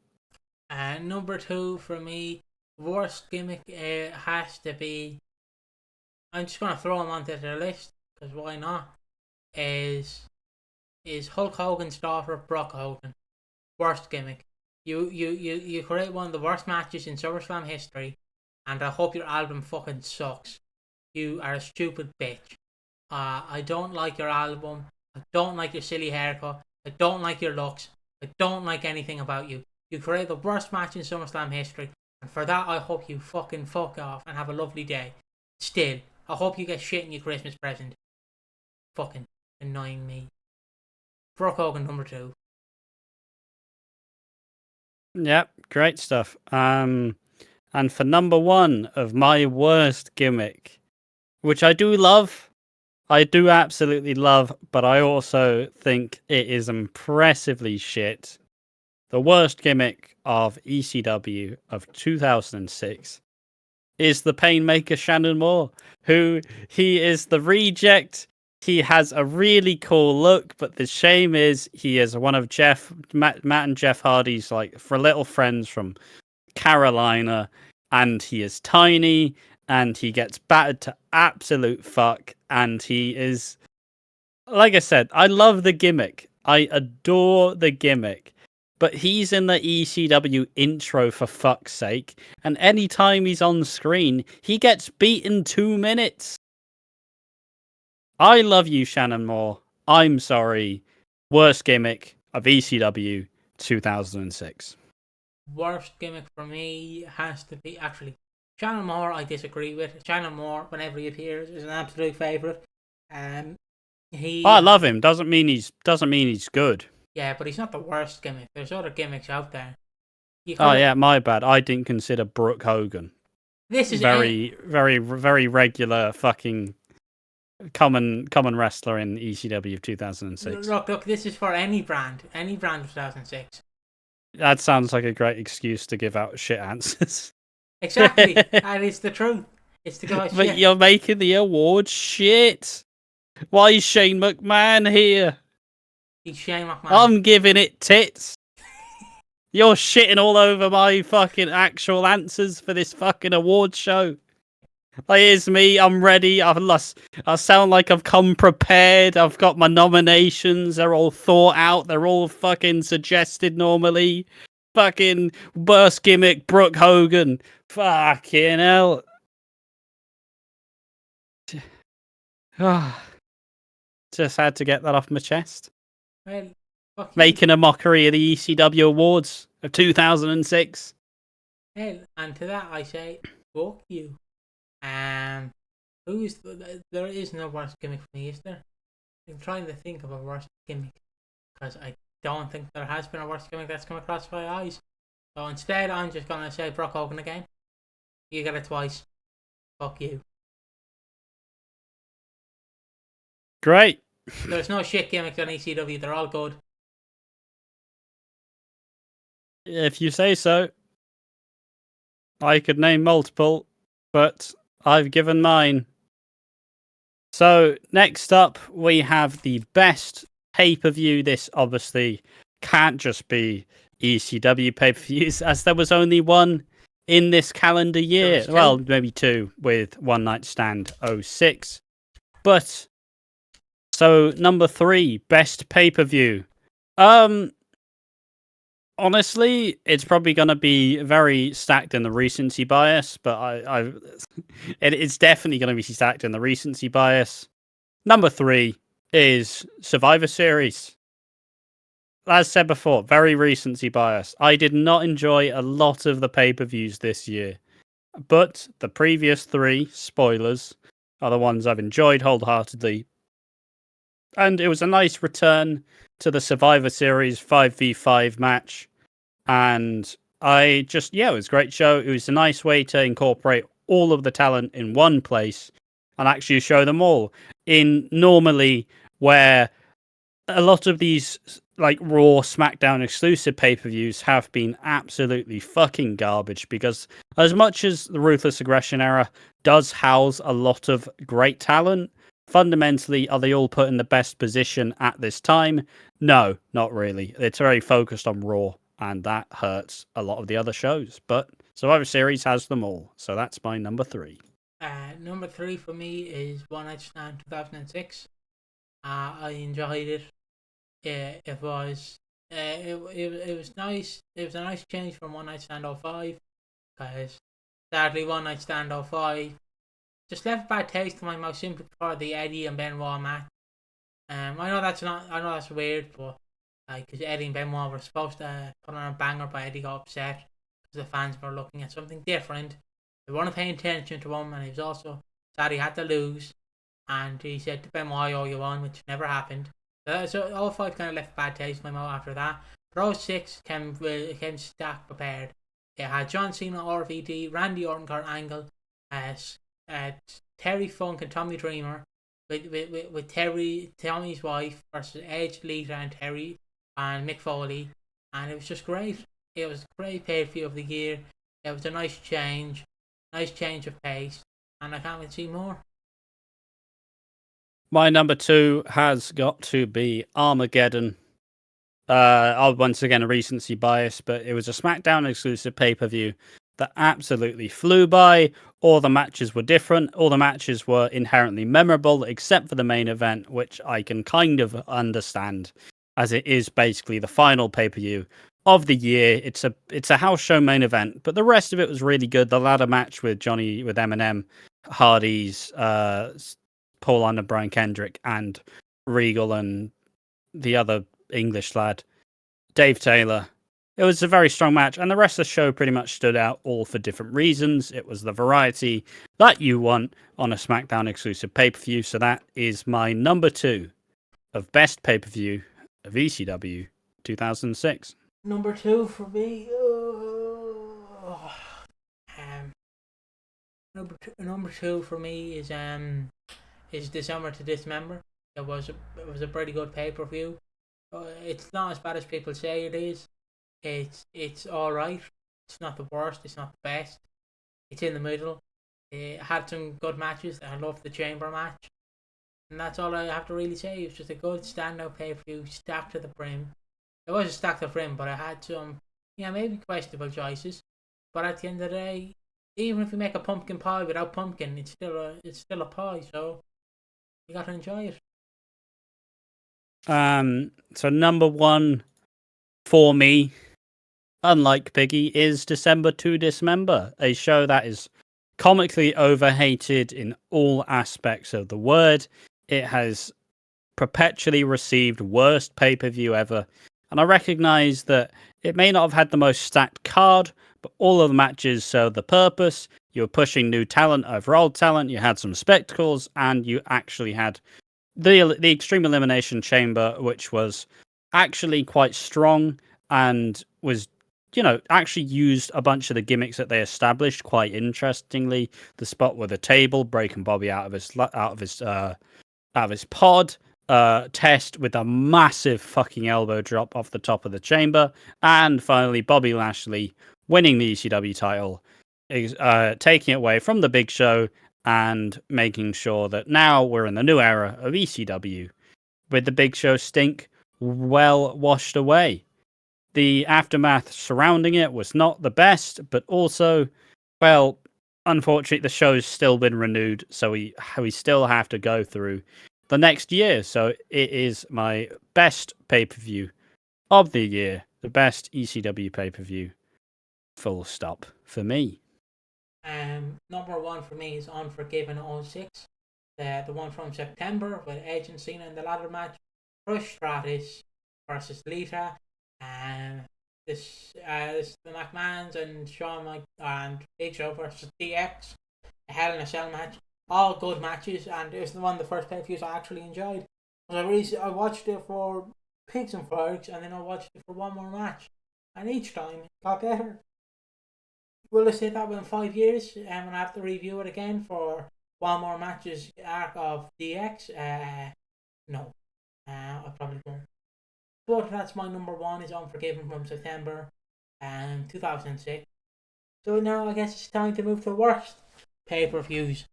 Number 2 for me, worst gimmick has to be... I'm just going to throw him onto the list, because why not? Is Hulk Hogan's daughter, Brock Hogan. Worst gimmick. You create one of the worst matches in SummerSlam history, and I hope your album fucking sucks. You are a stupid bitch. I don't like your album. I don't like your silly haircut. I don't like your looks. I don't like anything about you. You create the worst match in SummerSlam history, and for that I hope you fucking fuck off and have a lovely day. Still, I hope you get shit in your Christmas present. Fucking annoying me. Brock Hogan, number 2. Yep, great stuff. And for number 1 of my worst gimmick, which I do love, I do absolutely love, but I also think it is impressively shit. The worst gimmick of ECW of 2006 is the Painmaker Shannon Moore, who he is the reject. He has a really cool look, but the shame is he is one of Matt and Jeff Hardy's like for little friends from Carolina, and he is tiny, and he gets battered to absolute fuck, and he is, like I said, I love the gimmick. I adore the gimmick. But he's in the ECW intro for fuck's sake, and anytime he's on screen, he gets beaten 2 minutes. I love you, Shannon Moore. I'm sorry. Worst gimmick of ECW 2006. Worst gimmick for me has to be... Actually, Shannon Moore I disagree with. Shannon Moore, whenever he appears, is an absolute favourite. I love him. Doesn't mean he's good. Yeah, but he's not the worst gimmick. There's other gimmicks out there. Oh yeah, my bad. I didn't consider Brooke Hogan. This is Very regular fucking common wrestler in ECW of 2006. Look. This is for any brand of 2006. That sounds like a great excuse to give out shit answers. Exactly, and it's the truth. It's to go out But shit. you're making the awards shit. Why is Shane McMahon here? He's Shane McMahon. I'm giving it tits. You're shitting all over my fucking actual answers for this fucking award show. Like, here's me, I'm ready. I sound like I've come prepared. I've got my nominations. They're all thought out. They're all fucking suggested normally. Fucking worst gimmick, Brooke Hogan. Fucking hell. Just had to get that off my chest. Well, fuck you. Making a mockery of the ECW Awards of 2006. Well, and to that I say, fuck you. There is no worst gimmick for me, is there? I'm trying to think of a worst gimmick, because I don't think there has been a worst gimmick that's come across my eyes. So instead, I'm just gonna say Brock Hogan again. You get it twice. Fuck you. Great. There's no shit gimmicks on ECW. They're all good. If you say so. I could name multiple, but I've given mine. So, next up, we have the best pay-per-view. This obviously can't just be ECW pay-per-views, as there was only one in this calendar year. Well, maybe two, with One Night Stand 06. But, so, number 3, best pay-per-view. Honestly, it's probably going to be very stacked in the recency bias, but it's definitely going to be stacked in the recency bias. Number 3 is Survivor Series. As said before, very recency bias. I did not enjoy a lot of the pay-per-views this year, but the previous 3, spoilers, are the ones I've enjoyed wholeheartedly. And it was a nice return to the Survivor Series 5v5 match. And it was a great show. It was a nice way to incorporate all of the talent in one place and actually show them all. In normally where a lot of these like Raw, SmackDown exclusive pay-per-views have been absolutely fucking garbage, because as much as the Ruthless Aggression era does house a lot of great talent, fundamentally, are they all put in the best position at this time? No, not really. It's very focused on Raw, and that hurts a lot of the other shows. But Survivor Series has them all, so that's my number 3. Number 3 for me is One Night Stand 2006. I enjoyed it. It was nice. It was a nice change from One Night Stand 05, because sadly One Night Stand 05 just left a bad taste in my mouth simply for the Eddie and Benoit match. I know that's weird, but because Eddie and Benoit were supposed to put on a banger, but Eddie got upset because the fans were looking at something different. They weren't paying attention to him, and he was also sad he had to lose. And he said to Benoit, "Oh, you won," which never happened. So 05 kind of left a bad taste in my mouth after that. But 06 came stacked prepared. It had John Cena, RVD, Randy Orton, Kurt Angle, Terry Funk and Tommy Dreamer, with Tommy's wife versus Edge, Lita, and Terry and Mick Foley, and it was just great. It was a great pay-per-view of the year. It was a nice change of pace, and I can't wait to see more. My number 2 has got to be Armageddon. Once again, a recency bias, but it was a SmackDown exclusive pay-per-view that absolutely flew by. All the matches were different. All the matches were inherently memorable, except for the main event, which I can kind of understand, as it is basically the final pay-per-view of the year. It's a house show main event, but the rest of it was really good. The ladder match with Eminem, Hardy's, Paul Under, Brian Kendrick, and Regal, and the other English lad, Dave Taylor. It was a very strong match, and the rest of the show pretty much stood out, all for different reasons. It was the variety that you want on a SmackDown exclusive pay-per-view, so that is my number 2 of best pay-per-view of ECW 2006. Number 2 for me. Number two for me is December to Dismember. It was a pretty good pay per view. It's not as bad as people say it is. It's all right. It's not the worst. It's not the best. It's in the middle. It had some good matches. I loved the Chamber match, and that's all I have to really say. It was just a good standout pay per view, stacked to the brim. It was a stacked to the brim, but I had some, maybe questionable choices. But at the end of the day, even if you make a pumpkin pie without pumpkin, it's still a pie. So you got to enjoy it. So number 1 for me, unlike Piggy, is December to Dismember, a show that is comically overhated in all aspects of the word. It has perpetually received worst pay-per-view ever, and I recognize that it may not have had the most stacked card, but all of the matches served the purpose. You were pushing new talent over old talent, you had some spectacles, and you actually had the Extreme Elimination Chamber, which was actually quite strong and was, actually used a bunch of the gimmicks that they established quite interestingly. The spot with the table, breaking Bobby out of his pod, Test with a massive fucking elbow drop off the top of the chamber, and finally Bobby Lashley winning the ECW title, taking it away from the Big Show and making sure that now we're in the new era of ECW with the Big Show stink well washed away. The aftermath surrounding it was not the best, but also, well, unfortunately, the show's still been renewed, so we still have to go through the next year. So it is my best pay-per-view of the year, the best ECW pay-per-view, full stop, for me. Number 1 for me is Unforgiven 06. The one from September with Edge and Cena in the ladder match. Crush Stratus versus Lita. This the McMahons and Shawn and Big Show versus DX. A Hell in a Cell match. All good matches, and it was one of the first pay-per-views I actually enjoyed. I watched it for pigs and frogs, and then I watched it for one more match, and each time it got better. Will I say that in 5 years, and I have to review it again for one more match's arc of DX? No, I probably won't. But that's my number 1, is Unforgiven from September 2006. So now I guess it's time to move to the worst pay-per-views.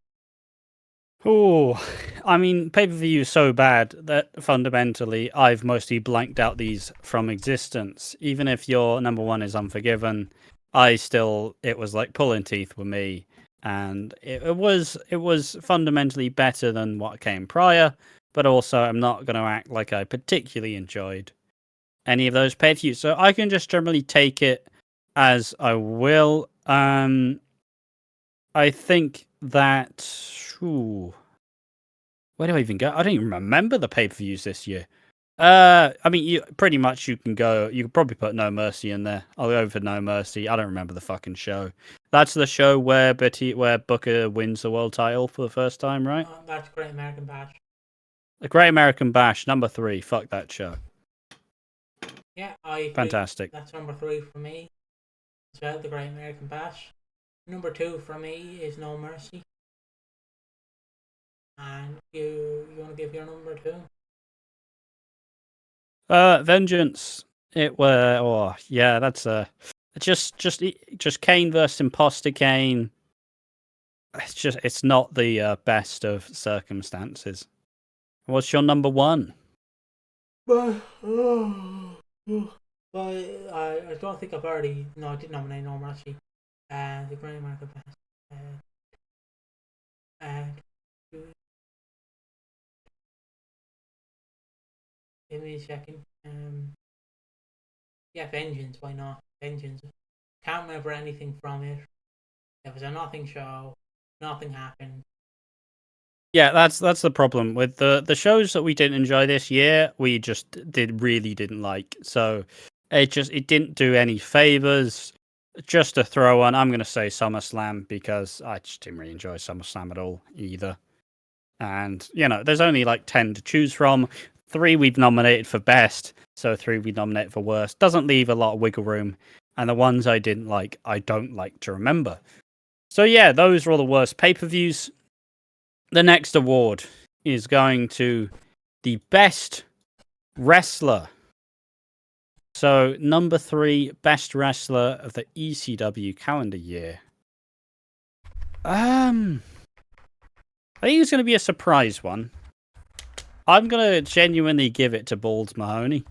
Oh, I mean, pay-per-view is so bad that fundamentally I've mostly blanked out these from existence. Even if your number 1 is Unforgiven, it was like pulling teeth with me, and it was fundamentally better than what came prior, but also I'm not going to act like I particularly enjoyed any of those pay-per-views, so I can just generally take it as I will. I think that... where do I even go? I don't even remember the pay-per-views this year. I mean, you can go. You could probably put No Mercy in there. I'll go for No Mercy. I don't remember the fucking show. That's the show where Booker wins the world title for the first time, right? That's Great American Bash. The Great American Bash, number 3. Fuck that show. Yeah, I agree. Fantastic. That's number 3 for me as well. The Great American Bash. Number 2 for me is No Mercy. And you want to give your number 2? Vengeance. That's just Kane versus Imposter Kane. It's not the best of circumstances. What's your number 1? But I don't think I've already. No, I did nominate No Mercy. The Great American Bash. Give me a second. Yeah, Vengeance. Why not? Vengeance. Can't remember anything from it. It was a nothing show. Nothing happened. Yeah, that's the problem with the shows that we didn't enjoy this year. We just really didn't like. So it didn't do any favors. Just to throw on, I'm going to say SummerSlam because I just didn't really enjoy SummerSlam at all either. And there's only like 10 to choose from. 3 we've nominated for best, so 3 we nominated for worst. Doesn't leave a lot of wiggle room, and the ones I didn't like, I don't like to remember. So yeah, those are all the worst pay-per-views. The next award is going to the best wrestler. So number 3, best wrestler of the ECW calendar year. I think it's going to be a surprise one. I'm going to genuinely give it to Balls Mahoney.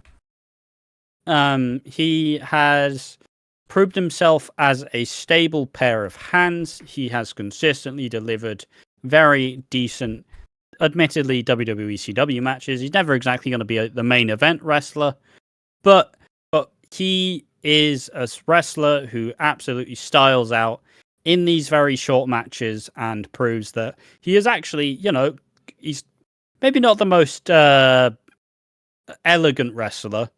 He has proved himself as a stable pair of hands. He has consistently delivered very decent, admittedly, WWE ECW matches. He's never exactly going to be the main event wrestler, but he is a wrestler who absolutely styles out in these very short matches and proves that he is actually, he's maybe not the most elegant wrestler,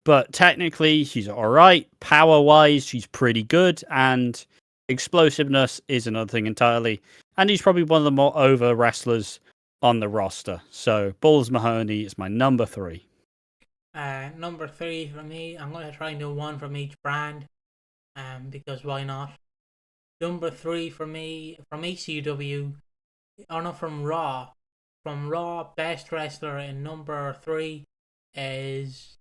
but technically he's all right. Power-wise, he's pretty good, and explosiveness is another thing entirely. And he's probably one of the more over wrestlers on the roster. So Balls Mahoney is my number 3. Number 3 for me, I'm going to try and do one from each brand, because why not? Number 3 for me, from ECW, or not, from Raw. From Raw, best wrestler in number 3 is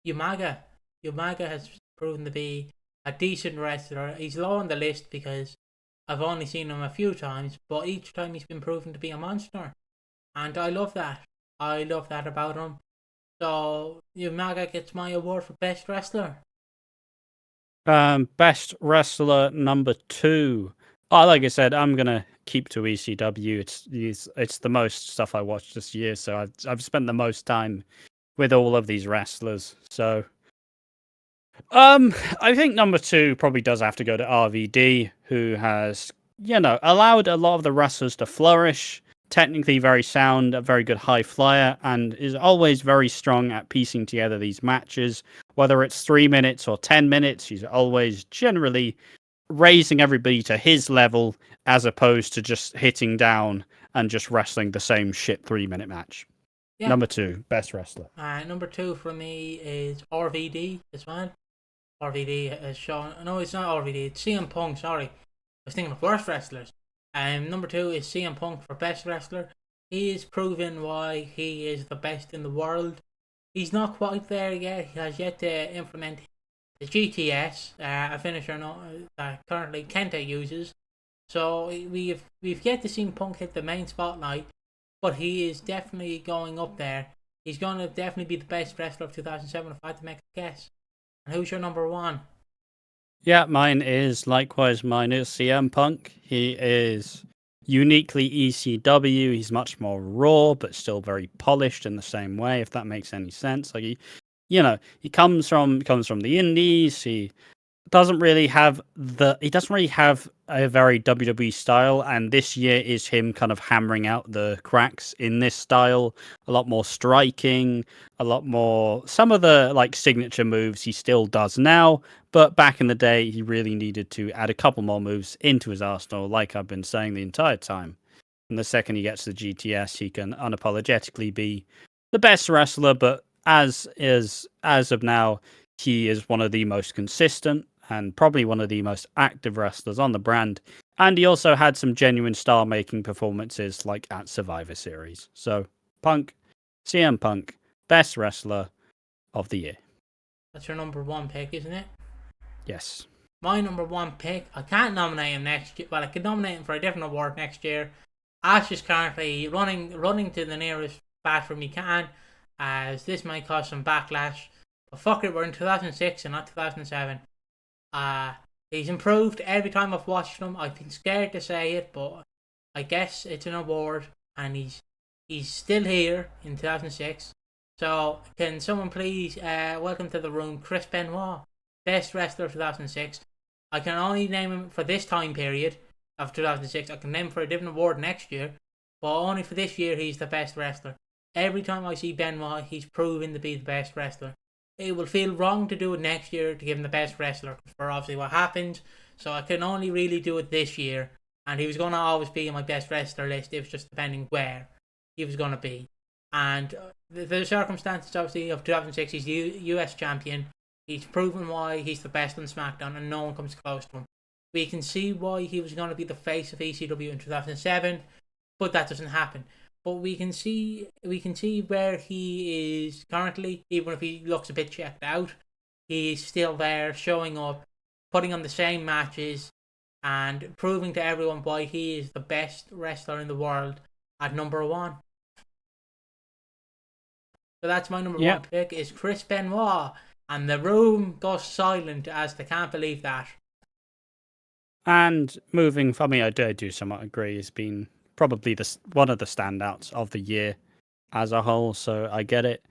Umaga. Umaga has proven to be a decent wrestler. He's low on the list because I've only seen him a few times, but each time he's been proven to be a monster. And I love that. I love that about him. So Umaga gets my award for best wrestler. Best wrestler number 2. Oh, like I said, I'm gonna keep to ECW. It's the most stuff I watched this year, so I've spent the most time with all of these wrestlers. So, I think number 2 probably does have to go to RVD, who has allowed a lot of the wrestlers to flourish. Technically very sound, a very good high flyer, and is always very strong at piecing together these matches. Whether it's 3 minutes or 10 minutes, he's always generally raising everybody to his level, as opposed to just hitting down and just wrestling the same shit 3-minute match. Yeah. Number 2, best wrestler. Number 2 for me is RVD as well. RVD has shown... No, it's not RVD, it's CM Punk, sorry. I was thinking of worst wrestlers. Number 2 is CM Punk for best wrestler. He is proven why he is the best in the world. He's not quite there yet. He has yet to implement the GTS, a finisher that currently Kenta uses. So we've yet to see Punk hit the main spotlight, but he is definitely going up there. He's going to definitely be the best wrestler of 2007 if I had to make a guess. And who's your number 1? Yeah, mine is CM Punk. He is uniquely ECW. He's much more raw, but still very polished in the same way, if that makes any sense. Like he comes from the indies. He doesn't really have a very WWE style, and this year is him kind of hammering out the cracks in this style. A lot more striking, a lot more, some of the signature moves he still does now, but back in the day he really needed to add a couple more moves into his arsenal, like I've been saying the entire time. And the second he gets the GTS, he can unapologetically be the best wrestler, but as of now, he is one of the most consistent and probably one of the most active wrestlers on the brand. And he also had some genuine star-making performances like at Survivor Series. So, CM Punk, best wrestler of the year. That's your number 1 pick, isn't it? Yes. My number 1 pick, I can't nominate him next year. Well, I could nominate him for a different award next year. Ash is currently running to the nearest bathroom he can, as this might cause some backlash. But fuck it, we're in 2006 and not 2007. He's improved every time I've watched him. I've been scared to say it, but I guess it's an award, and he's still here in 2006. So can someone please welcome to the room Chris Benoit, best wrestler of 2006. I can only name him for this time period of 2006. I can name him for a different award next year, but only for this year he's the best wrestler. Every time I see Benoit, he's proven to be the best wrestler. It will feel wrong to do it next year to give him the best wrestler for obviously what happened. So I can only really do it this year. And he was going to always be in my best wrestler list. It was just depending where he was going to be. And the circumstances, obviously, of 2006, he's the US champion. He's proven why he's the best on SmackDown, and no one comes close to him. We can see why he was going to be the face of ECW in 2007, but that doesn't happen. But we can see where he is currently, even if he looks a bit checked out. He's still there, showing up, putting on the same matches, and proving to everyone why he is the best wrestler in the world at number 1. So that's my number 1 pick, is Chris Benoit. And the room goes silent as they can't believe that. And moving from me, I do somewhat agree. He's been probably one of the standouts of the year as a whole. So I get it.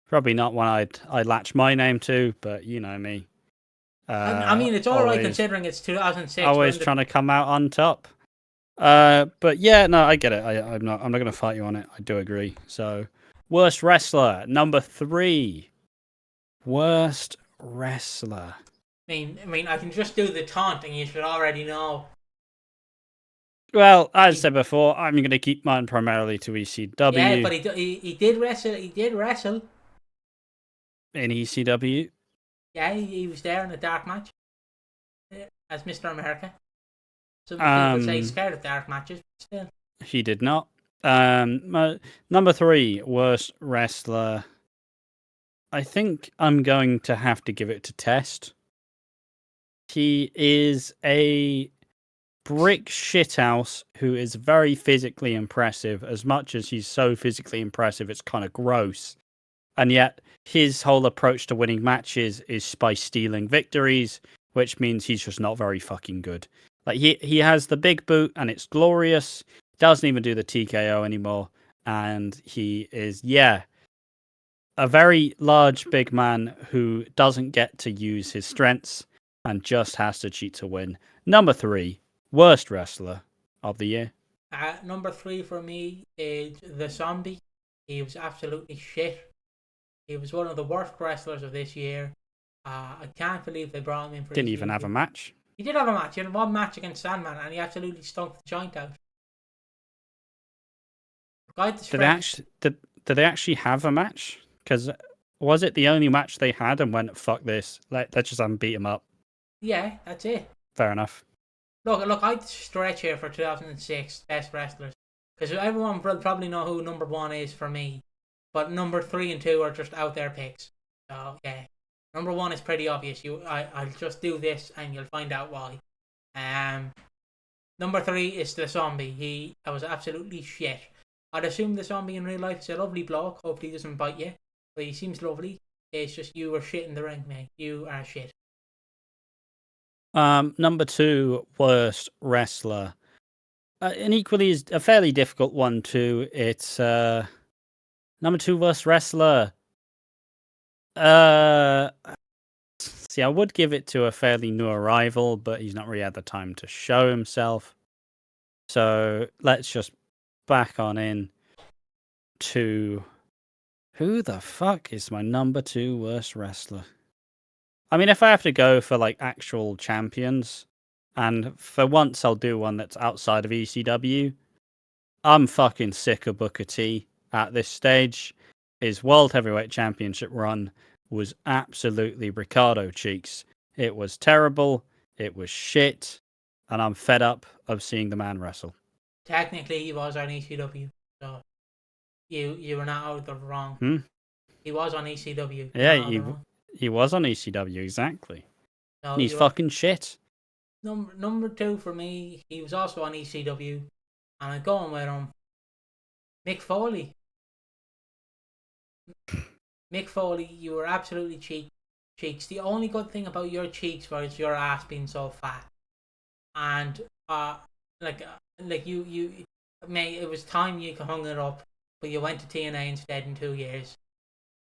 Probably not one I'd latch my name to, but you know me. I mean, it's all right considering it's 2006. Always trying to come out on top. But yeah, no, I get it. I'm not going to fight you on it. I do agree. So, worst wrestler, number 3. Worst wrestler. I mean, I can just do the taunting. You should already know. Well, as I said before, I'm going to keep mine primarily to ECW. Yeah, but he did wrestle. He did wrestle in ECW. Yeah, he was there in a dark match as Mr. America. Some people would say he's scared of dark matches, but still. He did not. Number 3, worst wrestler. I think I'm going to have to give it to Test. He is a brick shithouse who is very physically impressive. As much as he's so physically impressive, it's kind of gross. And yet, his whole approach to winning matches is by stealing victories, which means he's just not very fucking good. Like he has the big boot, and it's glorious. Doesn't even do the TKO anymore, and he is a very large big man who doesn't get to use his strengths and just has to cheat to win. Number 3, worst wrestler of the year. Number 3 for me is the Zombie. He was absolutely shit. He was one of the worst wrestlers of this year. I can't believe they brought him in for. Didn't even have a match. He did have a match. He had one match against Sandman, and he absolutely stunk the joint out. Did they actually have a match? Because was it the only match they had and went, fuck this, let's just beat him up? Yeah, that's it. Fair enough. Look, I'd stretch here for 2006 best wrestlers, because everyone will probably know who number 1 is for me, but number 3 and 2 are just out there picks. So yeah, number 1 is pretty obvious. I'll just do this and you'll find out why. Number 3 is the Zombie. I was absolutely shit. I'd assume the Zombie in real life is a lovely bloke. Hopefully he doesn't bite you, but he seems lovely. It's just you were shit in the ring, mate. You are shit. Number 2, worst wrestler. And equally is a fairly difficult one too. It's number 2 worst wrestler. See, I would give it to a fairly new arrival, but he's not really had the time to show himself. So let's just back on in to who the fuck is my number 2 worst wrestler? I mean, if I have to go for like actual champions, and for once I'll do one that's outside of ECW, I'm fucking sick of Booker T at this stage. His World Heavyweight Championship run was absolutely Ricardo cheeks. It was terrible, it was shit, and I'm fed up of seeing the man wrestle. Technically, he was on ECW, so you were not out of wrong. He was on ECW. Yeah, he was on ECW, exactly. No, and he's fucking shit. Number 2 for me, he was also on ECW, and I'm going with him. Mick Foley. Mick Foley, you were absolutely cheeks. The only good thing about your cheeks was your ass being so fat, and you, mate, it was time you hung it up, but you went to TNA instead in 2 years.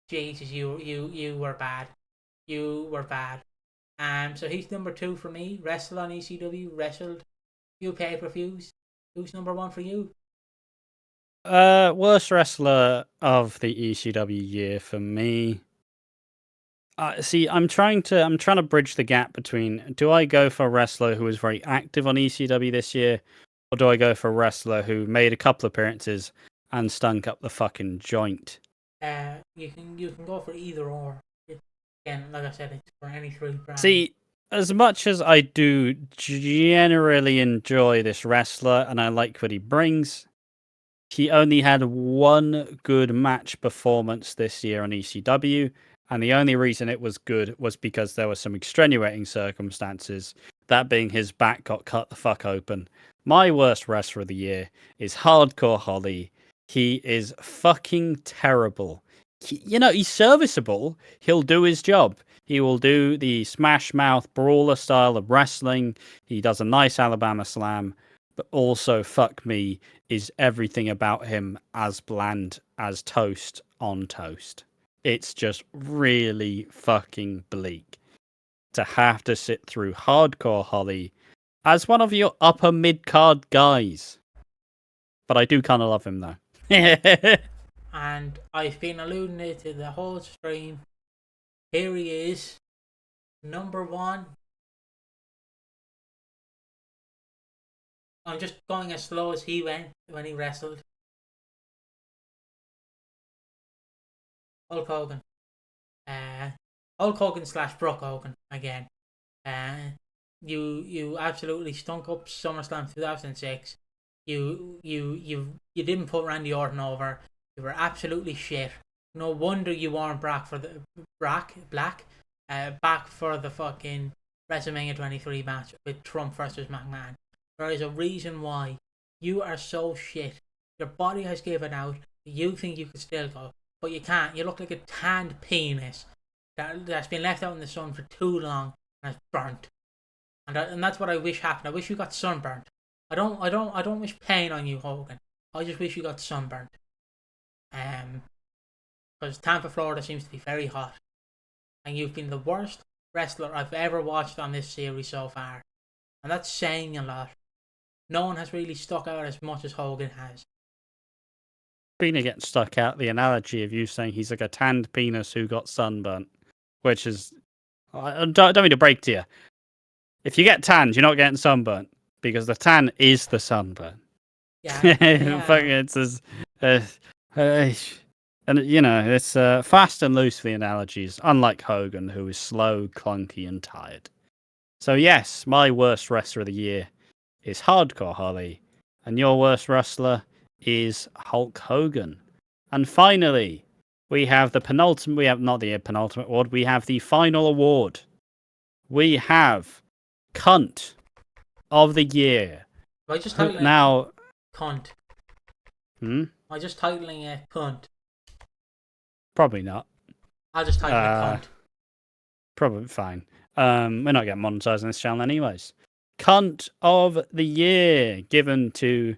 Jesus, you were bad. You were bad. So he's number 2 for me. Wrestled on ECW, wrestled few pay-per-views. Who's number 1 for you? Worst wrestler of the ECW year for me. See, I'm trying to bridge the gap between, do I go for a wrestler who was very active on ECW this year, or do I go for a wrestler who made a couple appearances and stunk up the fucking joint. You can go for either or. Again, like I said, it's for any 3 brands. See, as much as I do generally enjoy this wrestler and I like what he brings, he only had one good match performance this year on ECW, and the only reason it was good was because there were some extenuating circumstances, that being his back got cut the fuck open. My worst wrestler of the year is Hardcore Holly. He is fucking terrible. He's serviceable. He'll do his job. He will do the smash mouth brawler style of wrestling. He does a nice Alabama slam, but also, fuck me, is everything about him as bland as toast on toast. It's just really fucking bleak to have to sit through Hardcore Holly as one of your upper mid-card guys. But I do kind of love him, though. And I've been alluding it to the whole stream. Here he is, number 1. I'm just going as slow as he went when he wrestled. Hulk Hogan. Hulk Hogan / Brooke Hogan again. You absolutely stunk up SummerSlam 2006. You didn't put Randy Orton over. You were absolutely shit. No wonder you weren't back for the back for the fucking WrestleMania 23 match with Trump versus McMahon. There is a reason why you are so shit. Your body has given out. You think you could still go, but you can't. You look like a tanned penis that's been left out in the sun for too long and it's burnt. And that's what I wish happened. I wish you got sunburnt. I don't wish pain on you, Hogan. I just wish you got sunburnt. Because Tampa, Florida seems to be very hot, and you've been the worst wrestler I've ever watched on this series so far, and that's saying a lot. No one has really stuck out as much as Hogan has. Speaking of getting stuck out, the analogy of you saying he's like a tanned penis who got sunburnt, which is, I don't mean to break to you. If you get tanned, you're not getting sunburnt, because the tan is the sunburn. Yeah. It's as, and it's fast and loose for the analogies, unlike Hogan, who is slow, clunky, and tired. So yes, my worst wrestler of the year is Hardcore Holly, and your worst wrestler is Hulk Hogan. And finally, we have the penultimate. We have not the penultimate award. We have the final award. We have Cunt of the Year. Am I just titling now cunt? Am I just titling it cunt? Probably not. I'll just title it cunt. Probably fine. We're not getting monetized on this channel anyways. Cunt of the Year, given to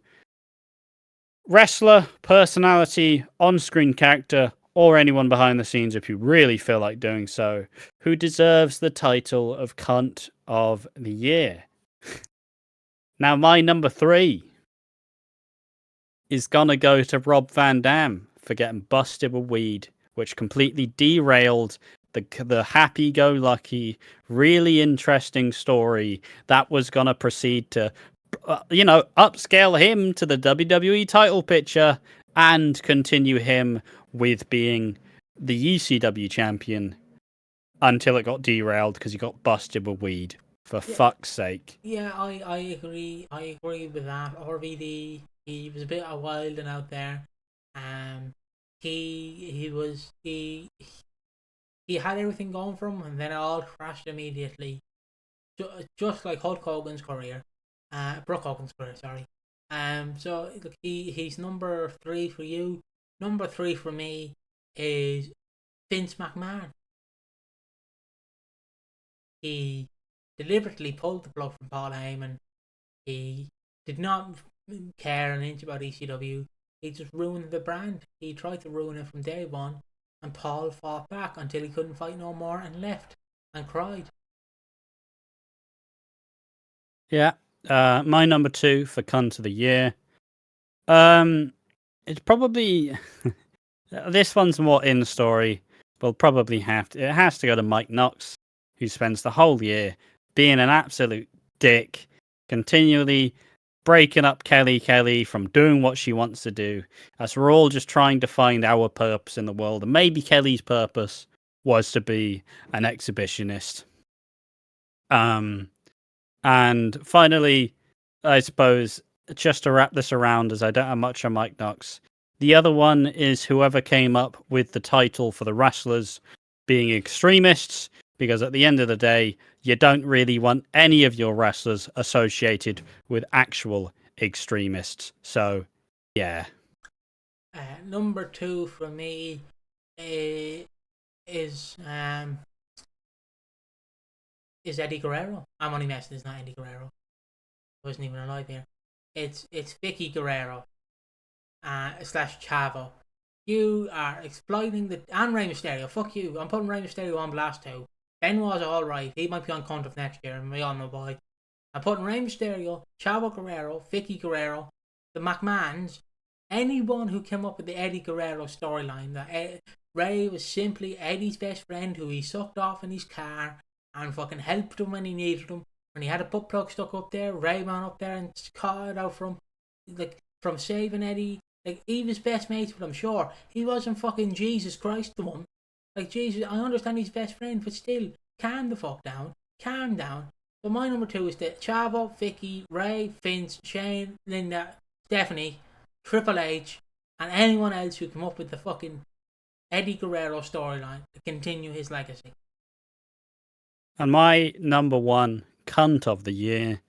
wrestler, personality, on-screen character, or anyone behind the scenes if you really feel like doing so, who deserves the title of Cunt of the Year. Now, my number 3 is gonna go to Rob Van Dam for getting busted with weed, which completely derailed the happy-go-lucky, really interesting story that was gonna proceed to, upscale him to the WWE title picture and continue him with being the ECW champion until it got derailed because he got busted with weed. For fuck's sake. Yeah, I agree. I agree with that. RVD, he was a bit wild and out there. He had everything going for him, and then it all crashed immediately. Just like Hulk Hogan's career. Brooke Hogan's career, sorry. So look, he's number 3 for you. Number 3 for me is Vince McMahon. He deliberately pulled the plug from Paul Heyman. He did not care an inch about ECW. He just ruined the brand. He tried to ruin it from day one, and Paul fought back until he couldn't fight no more and left and cried. Yeah. My number 2 for Cunt of the Year. It's probably this one's more in the story. We'll probably it has to go to Mike Knox, who spends the whole year being an absolute dick, continually breaking up Kelly from doing what she wants to do, as we're all just trying to find our purpose in the world. And maybe Kelly's purpose was to be an exhibitionist. And finally, I suppose, just to wrap this around, as I don't have much on Mike Knox, the other one is whoever came up with the title for the wrestlers being extremists, because at the end of the day, you don't really want any of your wrestlers associated with actual extremists. So, yeah. Number 2 for me is Eddie Guerrero. I'm only messing. It's not Eddie Guerrero. I wasn't even alive here. It's Vicky Guerrero slash Chavo. You are exploiting and Rey Mysterio. Fuck you. I'm putting Rey Mysterio on blast too. Benoit's alright. He might be on contract next year, and we all know why. I'm putting Rey Mysterio, Chavo Guerrero, Vicky Guerrero, the McMahons, anyone who came up with the Eddie Guerrero storyline. That Rey was simply Eddie's best friend who he sucked off in his car and fucking helped him when he needed him. When he had a butt plug stuck up there, Rey went up there and caught it out from saving Eddie. Like, he was best mates with him, sure. He wasn't fucking Jesus Christ the one. Like, Jesus, I understand he's best friend, but still, calm the fuck down. Calm down. But my number 2 is the Chavo, Vicky, Rey, Vince, Shane, Linda, Stephanie, Triple H, and anyone else who come up with the fucking Eddie Guerrero storyline to continue his legacy. And my number 1 cunt of the year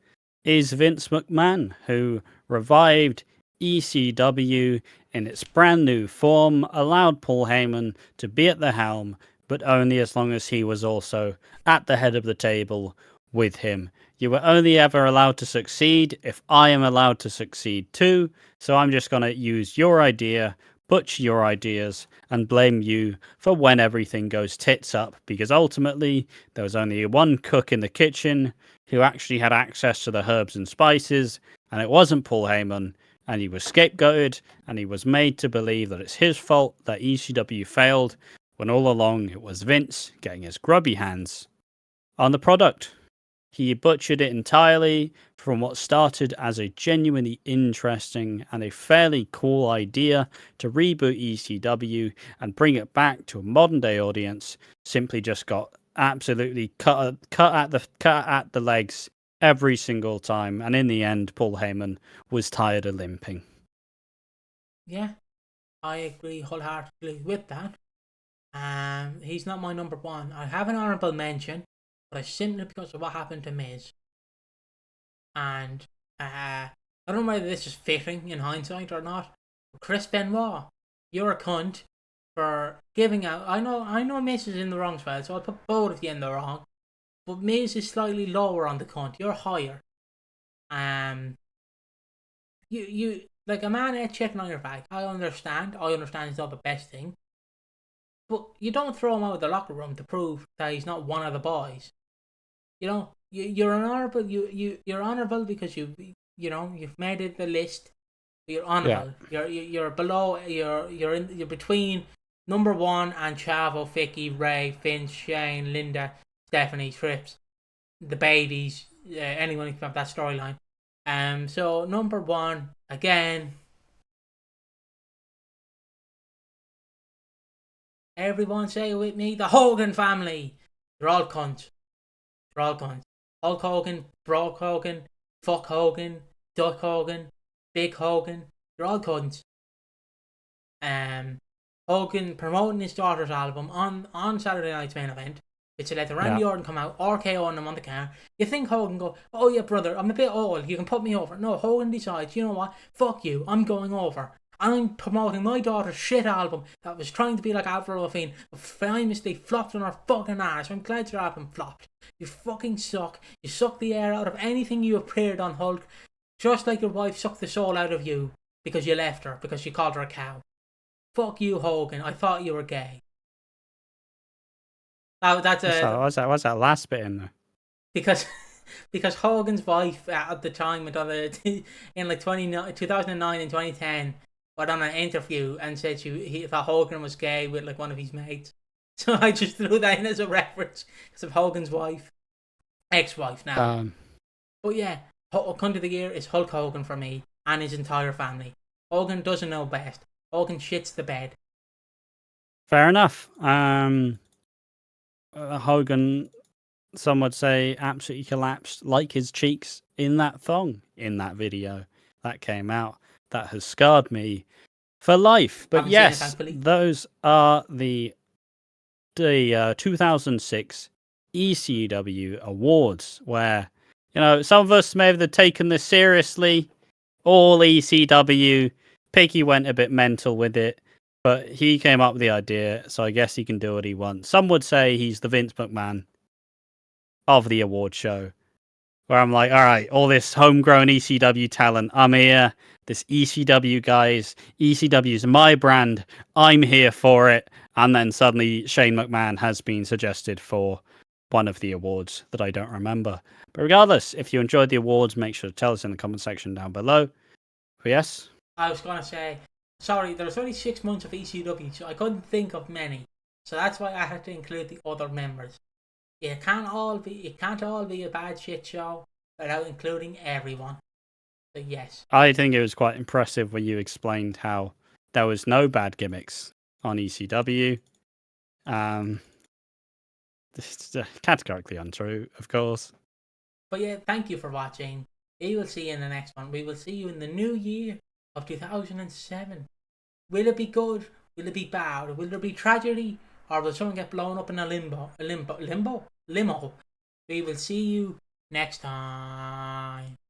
is Vince McMahon, who revived ECW in its brand new form, allowed Paul Heyman to be at the helm, but only as long as he was also at the head of the table with him. You were only ever allowed to succeed if I am allowed to succeed too, so I'm just going to use your idea, butcher your ideas, and blame you for when everything goes tits up, because ultimately there was only one cook in the kitchen who actually had access to the herbs and spices, and it wasn't Paul Heyman. And he was scapegoated, and he was made to believe that it's his fault that ECW failed, when all along it was Vince getting his grubby hands on the product. He butchered it entirely from what started as a genuinely interesting and a fairly cool idea to reboot ECW and bring it back to a modern day audience. Simply just got absolutely cut at the legs every single time, and in the end, Paul Heyman was tired of limping. Yeah, I agree wholeheartedly with that. He's not my number 1. I have an honourable mention, but it's simply because of what happened to Miz. And I don't know whether this is fitting in hindsight or not. Chris Benoit, you're a cunt for giving out. I know Miz is in the wrong spot, so I'll put both of you in the wrong. But Miz is slightly lower on the cunt. You're higher. You like a man checking on your back. I understand it's not the best thing. But you don't throw him out of the locker room to prove that he's not one of the boys. You know, you're honourable. You're honourable because you've made it the list. You're honourable. Yeah. You're below. You're between number 1 and Chavo, Vicky, Rey, Vince, Shane, Linda, Stephanie, Trips, the babies, anyone who can have that storyline. So number 1 again. Everyone say it with me: the Hogan family. They're all cunts. They're all cunts. Hulk Hogan, Brock Hogan, Fuck Hogan, Duck Hogan, Big Hogan. They're all cunts. Hogan promoting his daughter's album on Saturday Night's Main Event. It's to let the Randy Orton come out, RKO on him on the car. You think Hogan go, oh yeah brother, I'm a bit old, you can put me over. No, Hogan decides, you know what, fuck you, I'm going over. I'm promoting my daughter's shit album that was trying to be like Avril Lavigne, but famously flopped on her fucking ass. I'm glad your album flopped. You fucking suck. You suck the air out of anything you appeared on, Hulk. Just like your wife sucked the soul out of you because you left her, because you called her a cow. Fuck you, Hogan. I thought you were gay. What's that last bit in there? Because Hogan's wife at the time in like 2009 and 2010 went on an interview and said he thought Hogan was gay with like one of his mates. So I just threw that in as a reference because of Hogan's wife, ex-wife now. But yeah, Cunt of the year is Hulk Hogan for me and his entire family. Hogan doesn't know best. Hogan shits the bed. Fair enough. Hogan, some would say, absolutely collapsed like his cheeks in that thong in that video that came out. That has scarred me for life. But Haven't seen it, yes, thankfully. those are the 2006 ECW awards, where, you know, some of us may have taken this seriously. All ECW. Piggy went a bit mental with it, but he came up with the idea, so I guess he can do what he wants. Some would say he's the Vince McMahon of the award show, where I'm like, all right, all this homegrown ECW talent, I'm here. This ECW guys, ECW's my brand. I'm here for it. And then suddenly Shane McMahon has been suggested for one of the awards that I don't remember. But regardless, if you enjoyed the awards, make sure to tell us in the comment section down below. But yes, I was gonna say, sorry, there was only 6 months of ECW, so I couldn't think of many. So that's why I had to include the other members. It can't all be a bad shit show without including everyone. So yes. I think it was quite impressive when you explained how there was no bad gimmicks on ECW. This is categorically untrue, of course. But yeah, thank you for watching. We will see you in the next one. We will see you in the new year of 2007. Will it be good? Will it be bad? Will there be tragedy? Or will someone get blown up in a limo? We will see you next time.